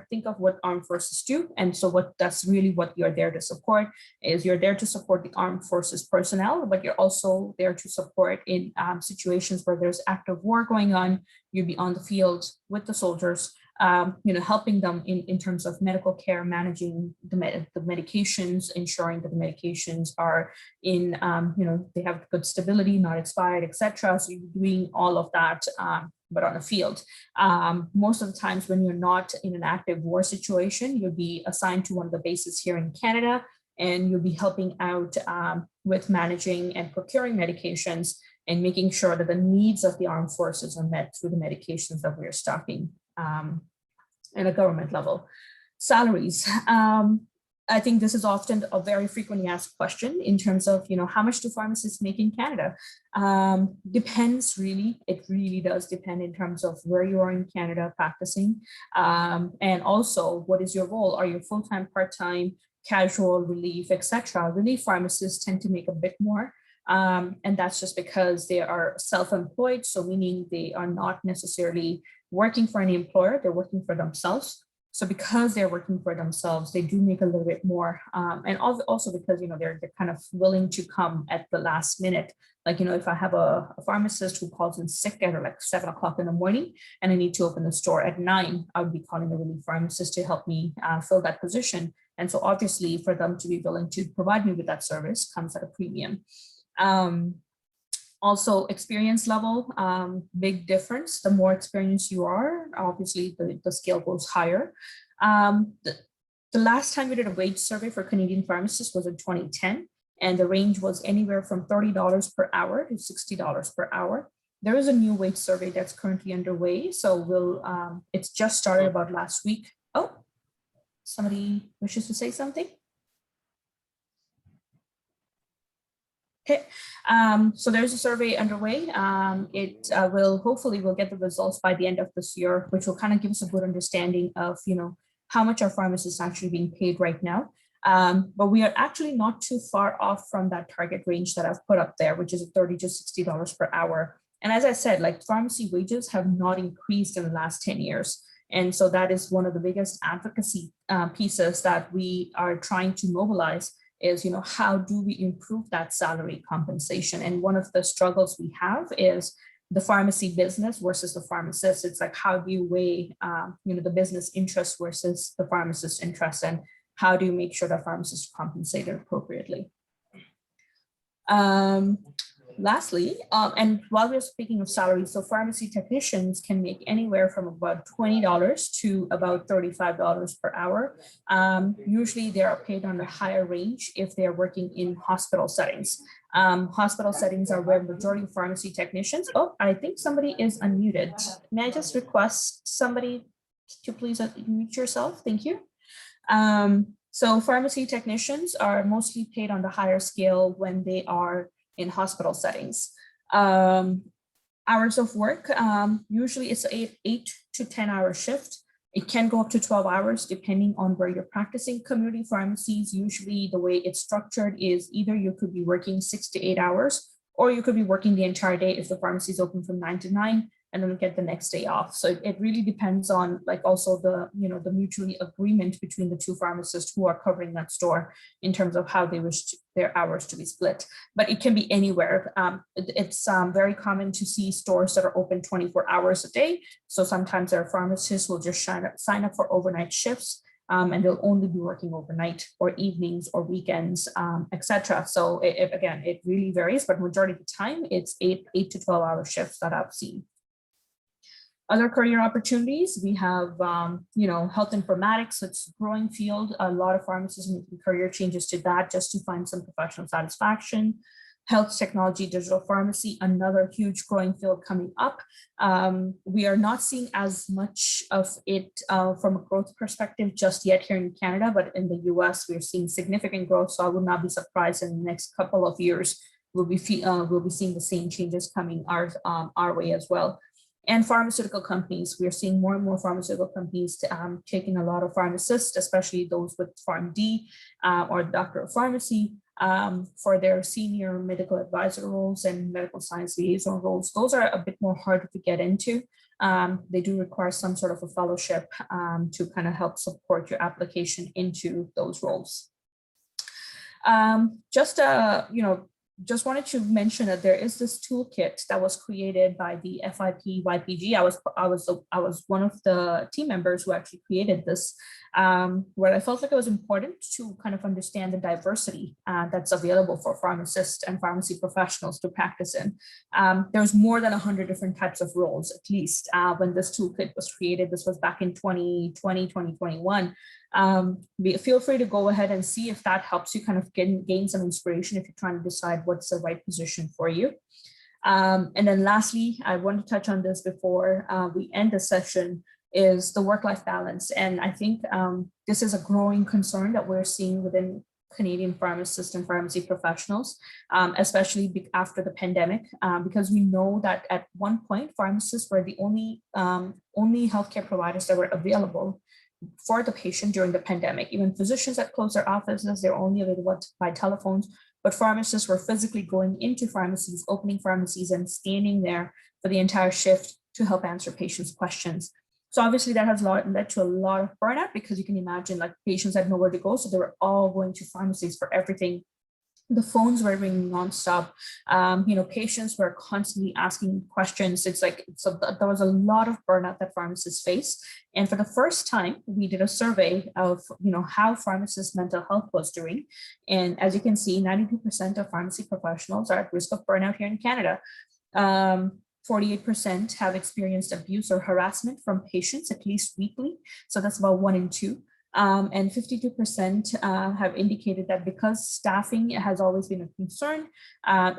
think of what armed forces do. And so that's really what you're there to support, is you're there to support the armed forces personnel, but you're also there to support in situations where there's active war going on. You'd be on the field with the soldiers, helping them in terms of medical care, managing the medications, ensuring that the medications are in, they have good stability, not expired, etc. So you're doing all of that, but on a field. Most of the times when you're not in an active war situation, you'll be assigned to one of the bases here in Canada, and you'll be helping out with managing and procuring medications and making sure that the needs of the armed forces are met through the medications that we're stocking at a government level. Salaries. I think this is often a very frequently asked question in terms of, how much do pharmacists make in Canada? Depends really. It really does depend in terms of where you are in Canada practicing. And also, what is your role? Are you full-time, part-time, casual, relief, etc.? Relief pharmacists tend to make a bit more. And that's just because they are self-employed, so meaning they are not necessarily working for any employer, they're working for themselves. So because they're working for themselves, they do make a little bit more. And also because, they're kind of willing to come at the last minute. Like, if I have a pharmacist who calls in sick at like 7 o'clock in the morning and I need to open the store at 9, I would be calling a relief pharmacist to help me fill that position. And so obviously for them to be willing to provide me with that service comes at a premium. Also experience level, big difference. The more experienced you are, obviously the scale goes higher. The last time we did a wage survey for Canadian pharmacists was in 2010, and the range was anywhere from $30 per hour to $60 per hour. There is a new wage survey that's currently underway. So it's just started about last week. Oh, somebody wishes to say something? Okay, so there's a survey underway. We'll get the results by the end of this year, which will kind of give us a good understanding of, how much our pharmacists are actually being paid right now. But we are actually not too far off from that target range that I've put up there, which is $30 to $60 per hour. And as I said, like pharmacy wages have not increased in the last 10 years. And so that is one of the biggest advocacy pieces that we are trying to mobilize is, how do we improve that salary compensation? And one of the struggles we have is the pharmacy business versus the pharmacist. It's like, how do you weigh, the business interest versus the pharmacist interest, and how do you make sure that pharmacists are compensated appropriately? Lastly, and while we're speaking of salaries, so pharmacy technicians can make anywhere from about $20 to about $35 per hour. Usually they are paid on the higher range if they're working in hospital settings. Hospital settings are where majority of pharmacy technicians. Oh, I think somebody is unmuted. May I just request somebody to please unmute yourself? Thank you. So pharmacy technicians are mostly paid on the higher scale when they are in hospital settings. Hours of work, usually it's an 8 to 10 hour shift. It can go up to 12 hours depending on where you're practicing. Community pharmacies, usually the way it's structured is either you could be working 6 to 8 hours, or you could be working the entire day if the pharmacy is open from 9 to 9 and then get the next day off. So it really depends on like also the, the mutually agreement between the two pharmacists who are covering that store in terms of how they wish their hours to be split. But it can be anywhere. It's very common to see stores that are open 24 hours a day. So sometimes our pharmacists will just sign up for overnight shifts. And they'll only be working overnight or evenings or weekends, etc. So again, it really varies, but majority of the time it's 8 to 12 hour shifts that I've seen. Other career opportunities, we have, health informatics. It's a growing field. A lot of pharmacists making career changes to that just to find some professional satisfaction. Health technology, digital pharmacy, another huge growing field coming up. We are not seeing as much of it from a growth perspective just yet here in Canada, but in the US, we're seeing significant growth. So I would not be surprised in the next couple of years, we'll be seeing the same changes coming our way as well. And pharmaceutical companies, we're seeing more and more pharmaceutical companies taking a lot of pharmacists, especially those with PharmD or Doctor of Pharmacy for their senior medical advisor roles and medical science liaison roles. Those are a bit more harder to get into. They do require some sort of a fellowship to kind of help support your application into those roles. Just wanted to mention that there is this toolkit that was created by the FIP YPG. I was one of the team members who actually created this, where I felt like it was important to kind of understand the diversity that's available for pharmacists and pharmacy professionals to practice in. There's more than 100 different types of roles, at least when this toolkit was created. This was back in 2020, 2021. Feel free to go ahead and see if that helps you kind of gain some inspiration if you're trying to decide what's the right position for you. And then lastly, I want to touch on this before we end the session, is the work-life balance. And I think this is a growing concern that we're seeing within Canadian pharmacists and pharmacy professionals, especially after the pandemic, because we know that at one point, pharmacists were the only healthcare providers that were available for the patient during the pandemic. Even physicians that closed their offices, they're only available by telephones, but pharmacists were physically going into pharmacies, opening pharmacies and standing there for the entire shift to help answer patients' questions. So obviously that has led to a lot of burnout, because you can imagine like patients had nowhere to go. So they were all going to pharmacies for everything. The phones were ringing nonstop. Patients were constantly asking questions. So there was a lot of burnout that pharmacists face. And for the first time, we did a survey of, how pharmacists' mental health was doing. And as you can see, 92% of pharmacy professionals are at risk of burnout here in Canada. 48% have experienced abuse or harassment from patients at least weekly. So that's about 1 in 2. And 52% have indicated that because staffing has always been a concern,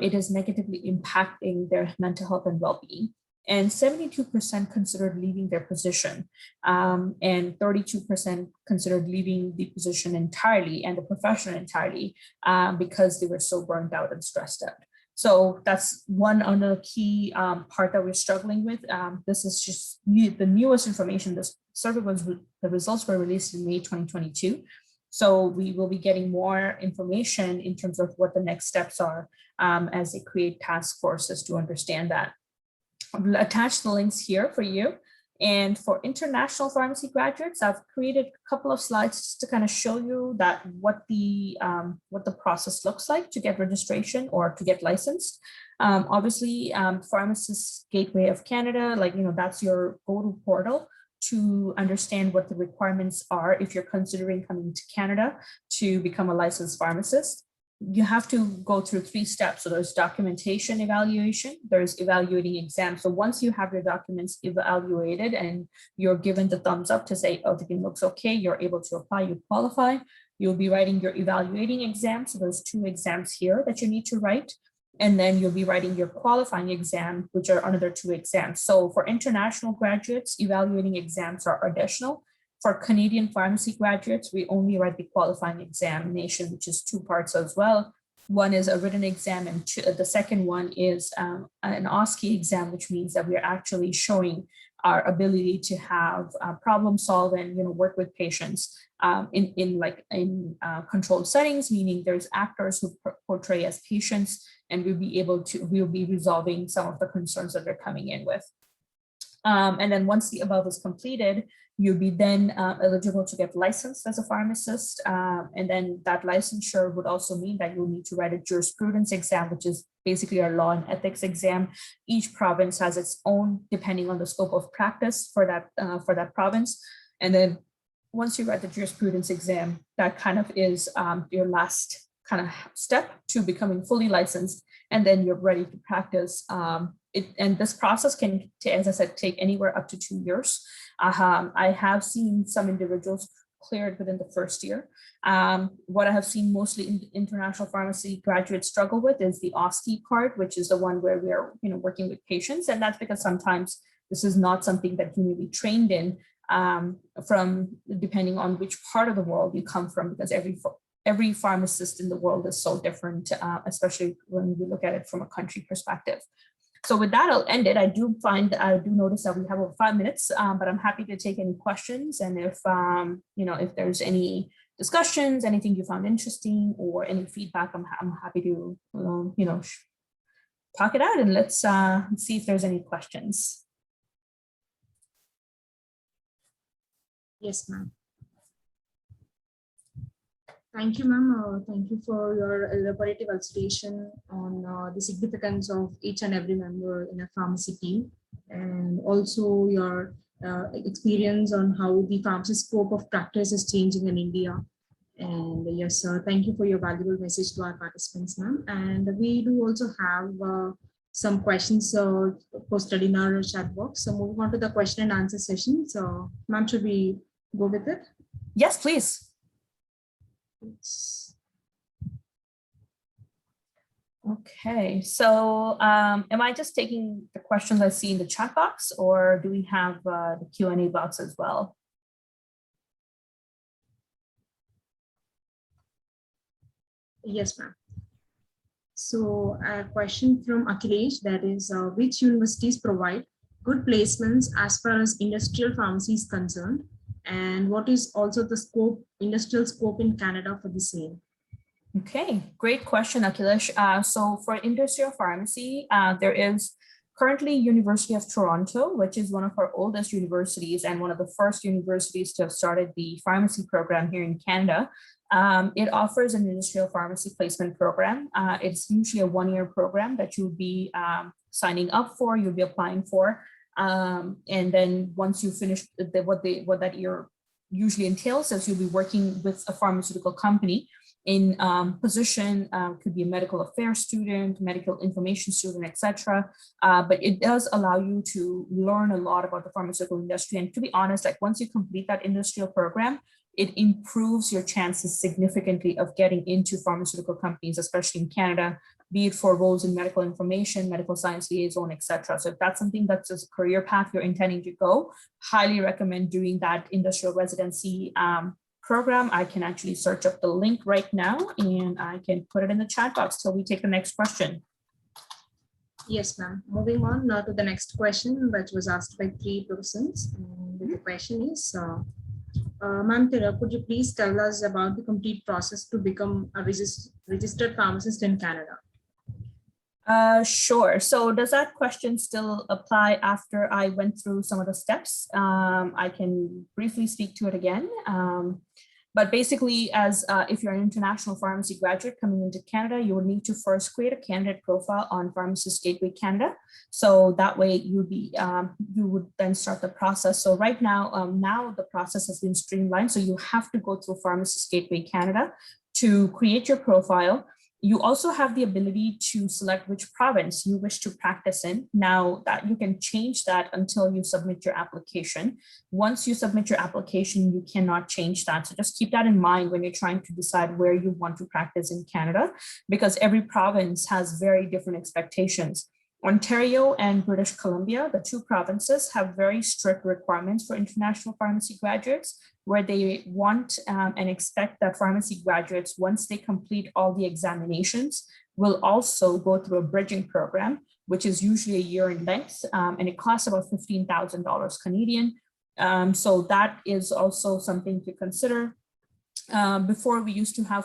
it is negatively impacting their mental health and well-being. And 72% considered leaving their position, and 32% considered leaving the position entirely and the profession entirely because they were so burned out and stressed out. So that's one other key part that we're struggling with. This is just the newest information. This survey the results were released in May 2022. So we will be getting more information in terms of what the next steps are as they create task forces to understand that. I'll attach the links here for you. And for international pharmacy graduates, I've created a couple of slides just to kind of show you that what the process looks like to get registration or to get licensed. Obviously, Pharmacist Gateway of Canada, that's your go-to portal to understand what the requirements are if you're considering coming to Canada to become a licensed pharmacist. You have to go through 3 steps. So there's documentation evaluation, there's evaluating exams. So once you have your documents evaluated and you're given the thumbs up to say, everything looks okay, you're able to apply, you qualify, You'll be writing your evaluating exam. So there's 2 exams here that you need to write. And then you'll be writing your qualifying exam, which are another 2 exams. So for international graduates, evaluating exams are additional. For Canadian pharmacy graduates, we only write the qualifying examination, which is 2 parts as well. One is a written exam, and the second one is an OSCE exam, which means that we are actually showing our ability to have problem solve and work with patients in controlled settings, meaning there's actors who portray as patients, and we'll be resolving some of the concerns that they're coming in with. And then once the above is completed, you'll be then eligible to get licensed as a pharmacist. And then that licensure would also mean that you'll need to write a jurisprudence exam, which is basically our law and ethics exam. Each province has its own, depending on the scope of practice for that province. And then once you write the jurisprudence exam, that kind of is your last kind of step to becoming fully licensed, and then you're ready to practice. And this process can, as I said, take anywhere up to 2 years. I have seen some individuals cleared within the first year. What I have seen mostly in international pharmacy graduates struggle with is the OSCE part, which is the one where we are working with patients. And that's because sometimes this is not something that you may be trained in from depending on which part of the world you come from, because every pharmacist in the world is so different, especially when we look at it from a country perspective. So with that, I'll end it. I do notice that we have over 5 minutes, but I'm happy to take any questions. And if there's any discussions, anything you found interesting, or any feedback, I'm happy to talk it out, and let's see if there's any questions. Yes, ma'am. Thank you, ma'am. Thank you for your elaborative illustration on the significance of each and every member in a pharmacy team, and also your experience on how the pharmacy scope of practice is changing in India. And yes, thank you for your valuable message to our participants, ma'am. And we do also have some questions posted in our chat box. So moving on to the question and answer session. So, ma'am, should we go with it? Yes, please. Okay, so am I just taking the questions I see in the chat box, or do we have the Q&A box as well? Yes, ma'am. So a question from Akhilesh, that is, which universities provide good placements as far as industrial pharmacy is concerned? And what is also the industrial scope in Canada for the same? Okay, great question, Akhilesh. So for industrial pharmacy, there is currently University of Toronto, which is one of our oldest universities and one of the first universities to have started the pharmacy program here in Canada. It offers an industrial pharmacy placement program. It's usually a 1-year program that you'll be signing up for, you'll be applying for. And then once you finish what that year usually entails is you'll be working with a pharmaceutical company in position, could be a medical affairs student, medical information student, etc. But it does allow you to learn a lot about the pharmaceutical industry. And to be honest, like once you complete that industrial program, it improves your chances significantly of getting into pharmaceutical companies, especially in Canada, be it for roles in medical information, medical science liaison, etc. So if that's something that's a career path you're intending to go, highly recommend doing that industrial residency program. I can actually search up the link right now and I can put it in the chat box till we take the next question. Yes, ma'am. Moving on now to the next question, which was asked by 3 persons. And the question is, ma'am, could you please tell us about the complete process to become a registered pharmacist in Canada? Sure. So does that question still apply after I went through some of the steps? I can briefly speak to it again. But basically, as if you're an international pharmacy graduate coming into Canada, you will need to first create a candidate profile on Pharmacist Gateway Canada. So that way you would then start the process. So right now, now the process has been streamlined. So you have to go through Pharmacist Gateway Canada to create your profile. You also have the ability to select which province you wish to practice in. Now that you can change that until you submit your application. Once you submit your application, you cannot change that. So just keep that in mind when you're trying to decide where you want to practice in Canada, because every province has very different expectations. Ontario and British Columbia, the two provinces, have very strict requirements for international pharmacy graduates, where they want and expect that pharmacy graduates, once they complete all the examinations, will also go through a bridging program, which is usually a year in length, and it costs about $15,000 Canadian. So that is also something to consider. Before, we used to have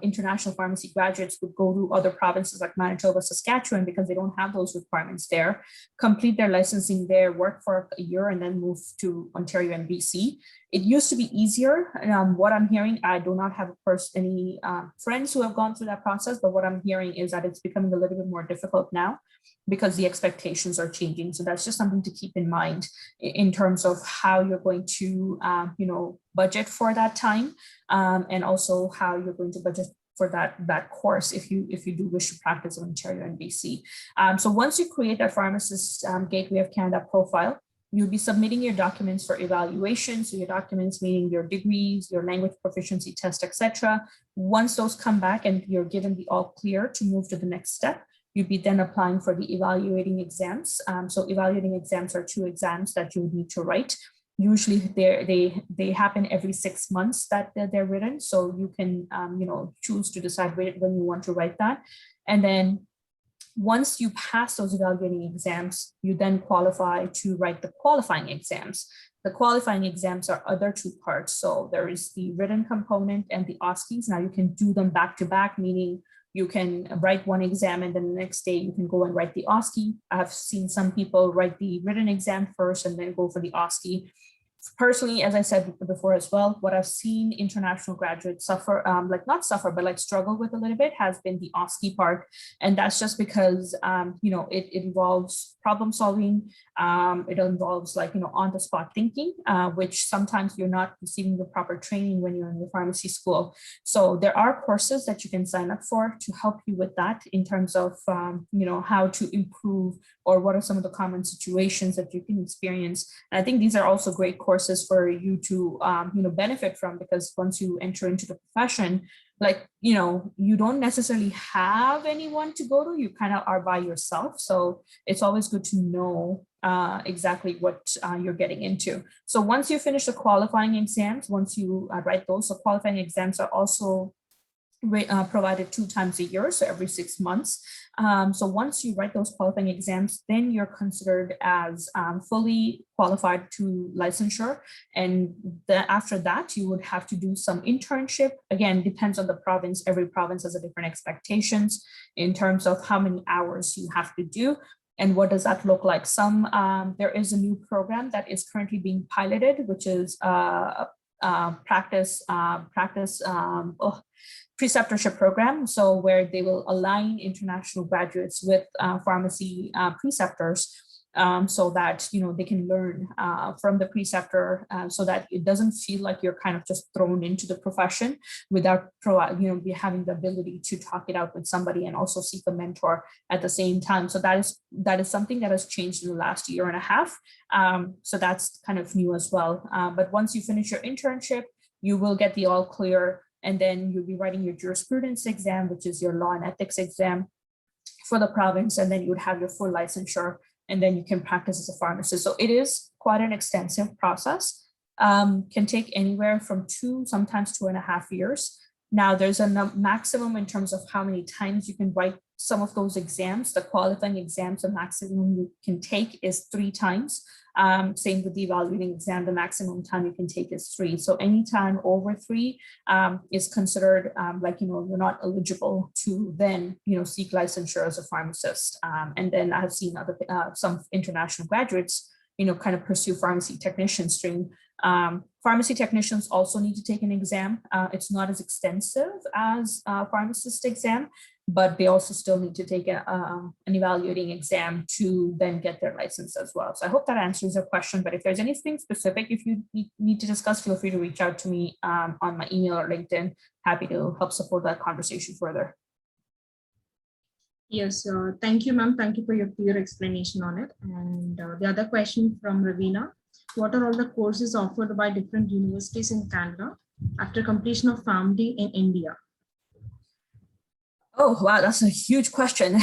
international pharmacy graduates would go to other provinces like Manitoba, Saskatchewan, because they don't have those requirements there, complete their licensing there, work for a year, and then move to Ontario and BC. It used to be easier. What I'm hearing, I do not have any friends who have gone through that process, but what I'm hearing is that it's becoming a little bit more difficult now because the expectations are changing. So that's just something to keep in mind in terms of how you're going to, budget for that time, and also how you're going to budget for that course if you do wish to practice in Ontario and BC. So once you create that Pharmacist Gateway of Canada profile, you'll be submitting your documents for evaluation. So your documents meaning your degrees, your language proficiency test, etc. Once those come back and you're given the all clear to move to the next step, you'd be then applying for the evaluating exams. So evaluating exams are 2 exams that you need to write. Usually they happen every 6 months that they're written. So you can choose to decide when you want to write that. And then once you pass those evaluating exams, you then qualify to write the qualifying exams. The qualifying exams are other 2 parts. So there is the written component and the OSCEs. Now you can do them back to back, meaning you can write one exam and then the next day you can go and write the OSCE. I've seen some people write the written exam first and then go for the OSCE. Personally, as I said before as well, what I've seen international graduates suffer, not suffer, but struggle with a little bit has been the OSCE part. And that's just because, it involves problem solving. It involves on the spot thinking, which sometimes you're not receiving the proper training when you're in the pharmacy school. So there are courses that you can sign up for to help you with that in terms of, how to improve or what are some of the common situations that you can experience. And I think these are also great courses for you to, benefit from, because once you enter into the profession, you don't necessarily have anyone to go to, you kind of are by yourself. So it's always good to know exactly what you're getting into. So once you finish the qualifying exams, once you write those, so qualifying exams are also provided 2 times a year, so every 6 months. So once you write those qualifying exams, then you're considered as fully qualified to licensure. And after that, you would have to do some internship. Again, depends on the province. Every province has a different expectations in terms of how many hours you have to do. And what does that look like? There is a new program that is currently being piloted, which is preceptorship program, so where they will align international graduates with pharmacy preceptors, so that they can learn from the preceptor, so that it doesn't feel like you're kind of just thrown into the profession without having the ability to talk it out with somebody and also seek a mentor at the same time. So that is something that has changed in the last year and a half. So that's kind of new as well. But once you finish your internship, you will get the all clear. And then you'll be writing your jurisprudence exam, which is your law and ethics exam for the province. And then you would have your full licensure, and then you can practice as a pharmacist. So it is quite an extensive process, can take anywhere from 2, sometimes 2.5 years. Now there's a maximum in terms of how many times you can write some of those exams. The qualifying exams, the maximum you can take is 3 times. Same with the evaluating exam, the maximum time you can take is 3. So anytime over 3 is considered you're not eligible to then, seek licensure as a pharmacist. And then I've seen some international graduates, kind of pursue pharmacy technician stream. Pharmacy technicians also need to take an exam. It's not as extensive as a pharmacist exam. but they also still need to take an evaluating exam to then get their license as well. So I hope that answers your question, but if there's anything specific, if you need to discuss, feel free to reach out to me on my email or LinkedIn. Happy to help support that conversation further. Yes, thank you, ma'am. Thank you for your clear explanation on it. And the other question from Ravina, what are all the courses offered by different universities in Canada after completion of PharmD in India? Oh, wow, that's a huge question.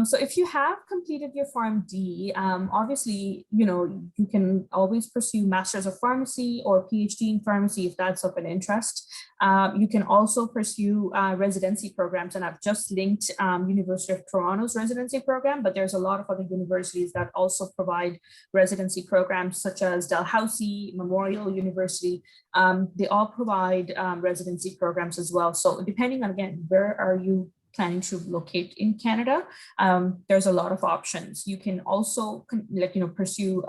So if you have completed your PharmD, obviously, you can always pursue Masters of Pharmacy or PhD in Pharmacy if that's of an interest. You can also pursue residency programs, and I've just linked University of Toronto's residency program, but there's a lot of other universities that also provide residency programs such as Dalhousie, Memorial University. They all provide residency programs as well. So depending on, again, where are you planning to locate in Canada, there's a lot of options. You can also pursue,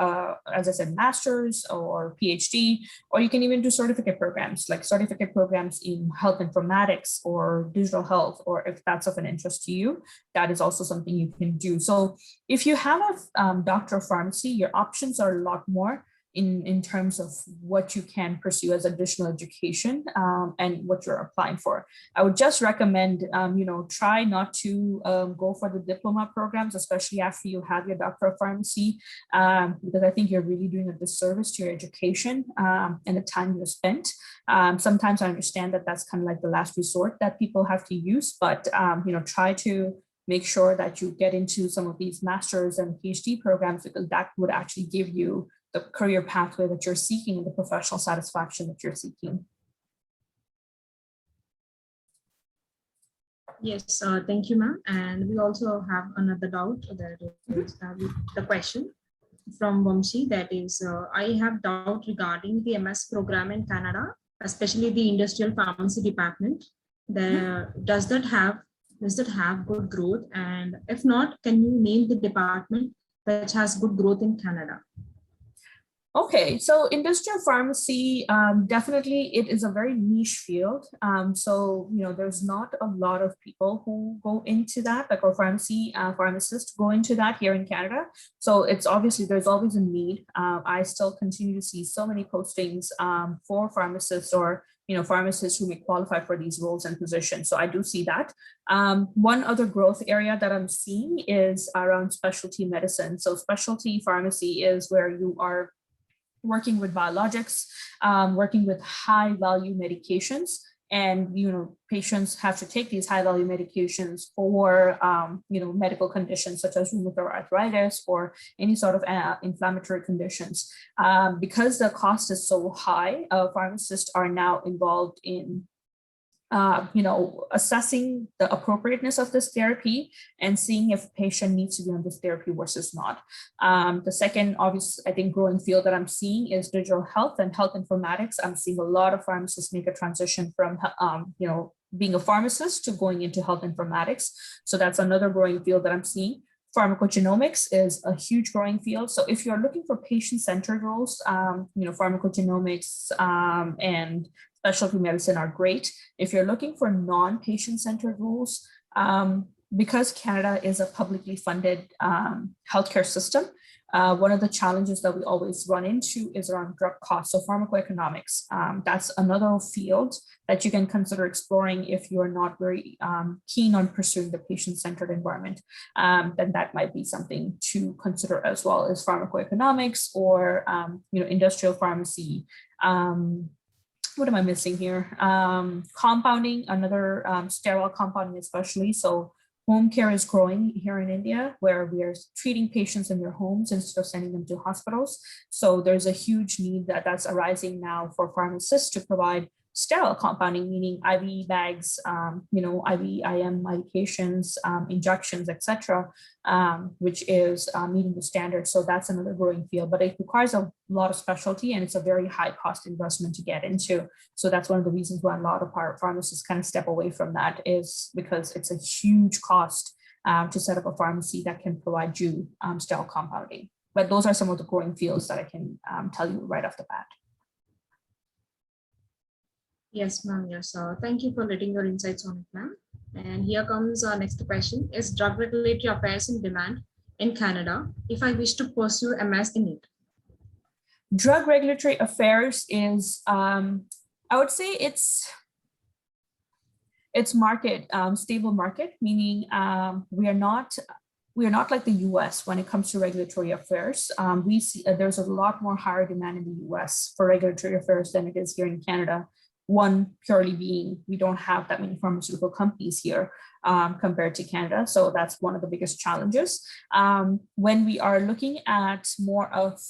as I said, master's or PhD, or you can even do certificate programs, like certificate programs in health informatics or digital health, or if that's of an interest to you, that is also something you can do. So if you have a Doctor of Pharmacy, your options are a lot more in terms of what you can pursue as additional education and what you're applying for. I would just recommend, try not to go for the diploma programs, especially after you have your Doctor of Pharmacy, because I think you're really doing a disservice to your education and the time you spent. Sometimes I understand that that's kind of like the last resort that people have to use, but try to make sure that you get into some of these master's and PhD programs, because that would actually give you the career pathway that you're seeking and the professional satisfaction that you're seeking. Yes, thank you, ma'am. And we also have another doubt, that is the question from Vamshi, that is, I have doubt regarding the MS program in Canada, especially the industrial pharmacy department. Does that have good growth? And if not, can you name the department which has good growth in Canada? Okay, so industrial pharmacy, definitely it is a very niche field. So, there's not a lot of people who go into that, like our pharmacists go into that here in Canada. So it's obviously, there's always a need. I still continue to see so many postings for pharmacists or pharmacists who may qualify for these roles and positions. So I do see that. One other growth area that I'm seeing is around specialty medicine. So specialty pharmacy is where you are working with biologics, working with high value medications, and patients have to take these high value medications for medical conditions such as rheumatoid arthritis or any sort of inflammatory conditions. Because the cost is so high, pharmacists are now involved in assessing the appropriateness of this therapy and seeing if patient needs to be on this therapy versus not. The second obvious, I think, growing field that I'm seeing is digital health and health informatics. I'm seeing a lot of pharmacists make a transition from, being a pharmacist to going into health informatics. So that's another growing field that I'm seeing. Pharmacogenomics is a huge growing field. So if you're looking for patient-centered roles, pharmacogenomics and specialty medicine are great. If you're looking for non-patient-centered roles, because Canada is a publicly funded healthcare system, one of the challenges that we always run into is around drug costs. So pharmacoeconomics, that's another field that you can consider exploring if you're not very keen on pursuing the patient-centered environment. Then that might be something to consider as well as pharmacoeconomics or industrial pharmacy. What am I missing here? Compounding, another sterile compounding especially. So home care is growing here in India, where we are treating patients in their homes instead of sending them to hospitals. So there's a huge need that's arising now for pharmacists to provide sterile compounding, meaning IV bags, IV, IM medications, injections, etc., which is meeting the standards. So that's another growing field, but it requires a lot of specialty and it's a very high cost investment to get into. So that's one of the reasons why a lot of our pharmacists kind of step away from that, is because it's a huge cost to set up a pharmacy that can provide you sterile compounding. But those are some of the growing fields that I can tell you right off the bat. Yes, ma'am. Yes. Thank you for letting your insights on it, ma'am. And here comes our next question. Is drug regulatory affairs in demand in Canada if I wish to pursue MS in it? Drug regulatory affairs is, I would say it's market, stable market, meaning we are not like the US when it comes to regulatory affairs. We see there's a lot more higher demand in the US for regulatory affairs than it is here in Canada. One purely being we don't have that many pharmaceutical companies here compared to Canada. So that's one of the biggest challenges. When we are looking at more of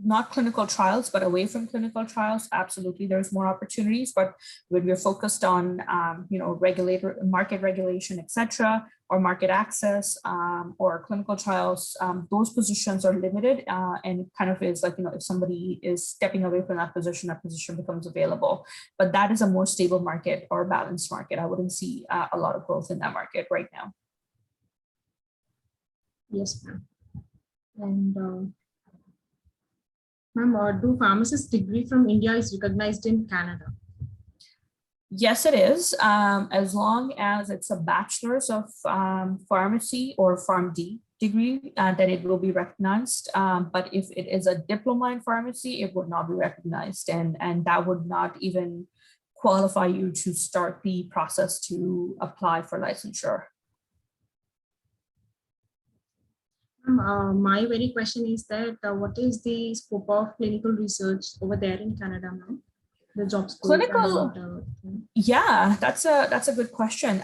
not clinical trials, but away from clinical trials, absolutely, there's more opportunities. But when we're focused on, market regulation, etc., or market access, or clinical trials, those positions are limited, and it kind of is like, if somebody is stepping away from that position becomes available. But that is a more stable market or balanced market. I wouldn't see a lot of growth in that market right now. Yes, ma'am. And ma'am, do pharmacist degree from India is recognized in Canada? Yes, it is. As long as it's a Bachelors of Pharmacy or PharmD degree, then it will be recognized. But if it is a diploma in pharmacy, it would not be recognized. And that would not even qualify you to start the process to apply for licensure. My very question is that what is the scope of clinical research over there in Canada, ma'am? The job scope. Clinical, yeah, that's a good question.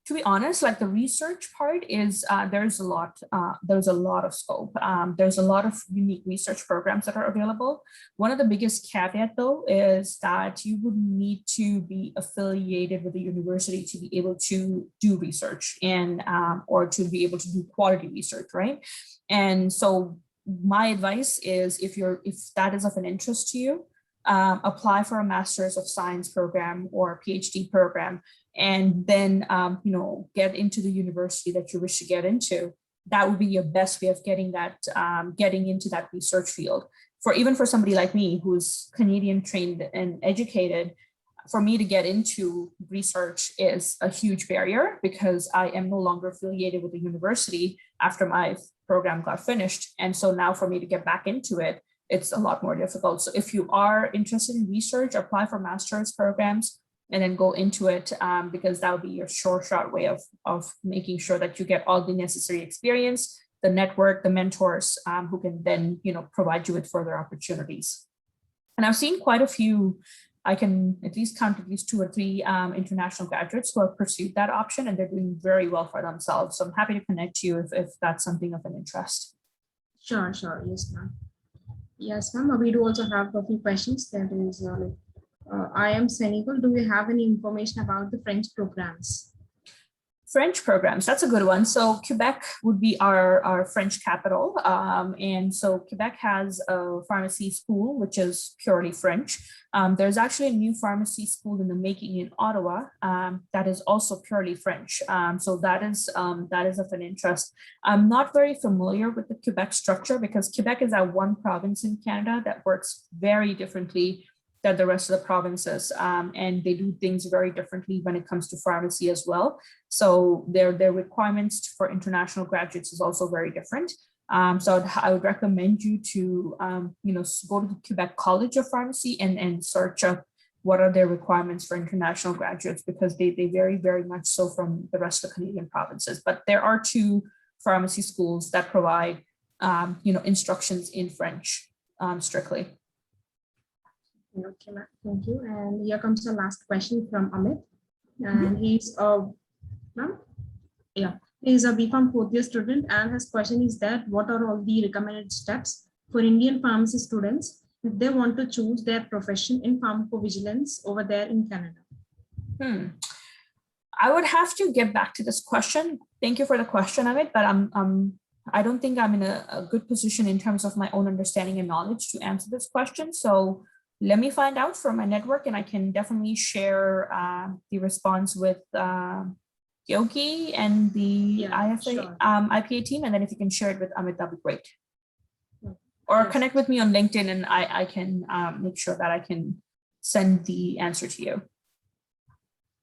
To be honest, like the research part is there's a lot of scope. There's a lot of unique research programs that are available. One of the biggest caveat though is that you would need to be affiliated with the university to be able to do research and or to be able to do quality research, right? And so my advice is if that is of an interest to you, apply for a Master's of Science program or a PhD program, and then get into the university that you wish to get into. That would be your best way of getting into that research field. Even for somebody like me who's Canadian trained and educated, for me to get into research is a huge barrier because I am no longer affiliated with the university after my program got finished. And so now for me to get back into it, it's a lot more difficult. So if you are interested in research, apply for master's programs and then go into it, because that will be your sure shot way of making sure that you get all the necessary experience, the network, the mentors who can then provide you with further opportunities. And I've seen quite a few, I can at least count at least 2 or 3 international graduates who have pursued that option, and they're doing very well for themselves. So I'm happy to connect you if that's something of an interest. Sure. Yes, ma'am. Yes, ma'am. We do also have a few questions. That is, I am Senegal. Do we have any information about the French programs? French programs, that's a good one. So Quebec would be our French capital. And so Quebec has a pharmacy school, which is purely French. There's actually a new pharmacy school in the making in Ottawa that is also purely French. So that is of an interest. I'm not very familiar with the Quebec structure because Quebec is that one province in Canada that works very differently than the rest of the provinces, and they do things very differently when it comes to pharmacy as well. So their requirements for international graduates is also very different. So I would recommend you to go to the Quebec College of Pharmacy and search up what are their requirements for international graduates, because they vary very much so from the rest of the Canadian provinces. But there are 2 pharmacy schools that provide instructions in French strictly. Okay, thank you. And here comes the last question from Amit. And he's a BPharm 4th year student, and his question is that what are all the recommended steps for Indian pharmacy students if they want to choose their profession in pharmacovigilance over there in Canada? I would have to get back to this question. Thank you for the question, Amit, but I don't think I'm in a good position in terms of my own understanding and knowledge to answer this question. So let me find out from my network, and I can definitely share the response with Yogi and the IPA team. And then if you can share it with Amit, that'd be great. Or connect with me on LinkedIn, and I can make sure that I can send the answer to you.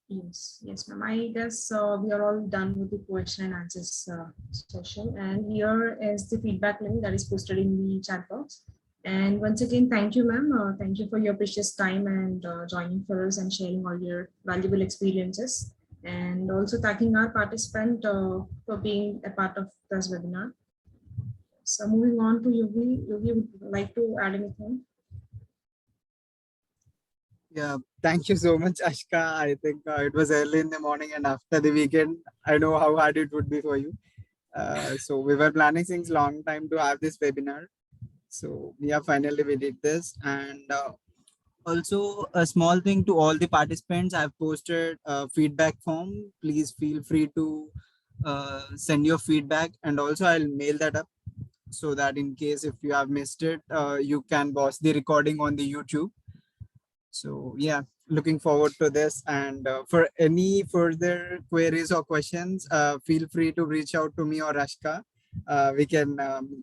Yes, ma'am. I guess we are all done with the question and answers session. And here is the feedback link that is posted in the chat box. And once again, thank you, ma'am. Thank you for your precious time and joining for us and sharing all your valuable experiences. And also thanking our participant for being a part of this webinar. So moving on to Yogi. Yogi, would you like to add anything? Yeah, thank you so much, Ashka. I think it was early in the morning and after the weekend, I know how hard it would be for you. So we were planning since long time to have this webinar. So yeah, finally we did this. And also a small thing to all the participants, I've posted a feedback form. Please feel free to send your feedback, and also I'll mail that up so that in case if you have missed it, you can watch the recording on the YouTube. So yeah, looking forward to this. And for any further queries or questions, feel free to reach out to me or Ashka. We can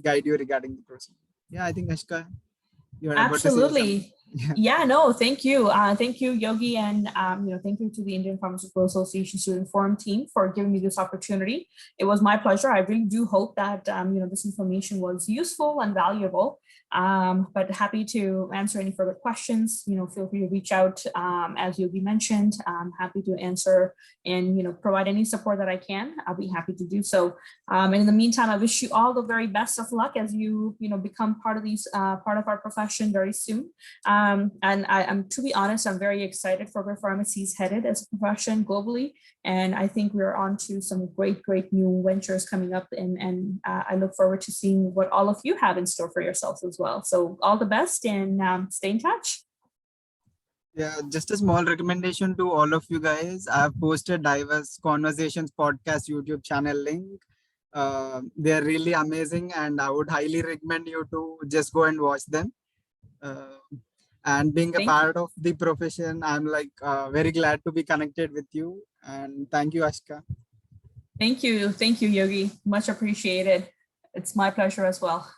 guide you regarding the process. Yeah, I think Ashka, you are about to say something. Absolutely. Yeah, no, thank you. Thank you, Yogi, and thank you to the Indian Pharmaceutical Association Student Forum team for giving me this opportunity. It was my pleasure. I really do hope that this information was useful and valuable. But happy to answer any further questions. Feel free to reach out. As Yogi mentioned, I'm happy to answer and provide any support that I can. I'll be happy to do so. And in the meantime, I wish you all the very best of luck as you become part of our profession very soon. And I'm, to be honest, I'm very excited for where pharmacy is headed as a profession globally. And I think we're on to some great new ventures coming up. And I look forward to seeing what all of you have in store for yourselves as well. So all the best, and stay in touch. Yeah, just a small recommendation to all of you guys. I've posted Diverse Conversations podcast YouTube channel link. They're really amazing, and I would highly recommend you to just go and watch them. And being a part of the profession, I'm very glad to be connected with you. And thank you, Ashka. Thank you, Yogi. Much appreciated. It's my pleasure as well.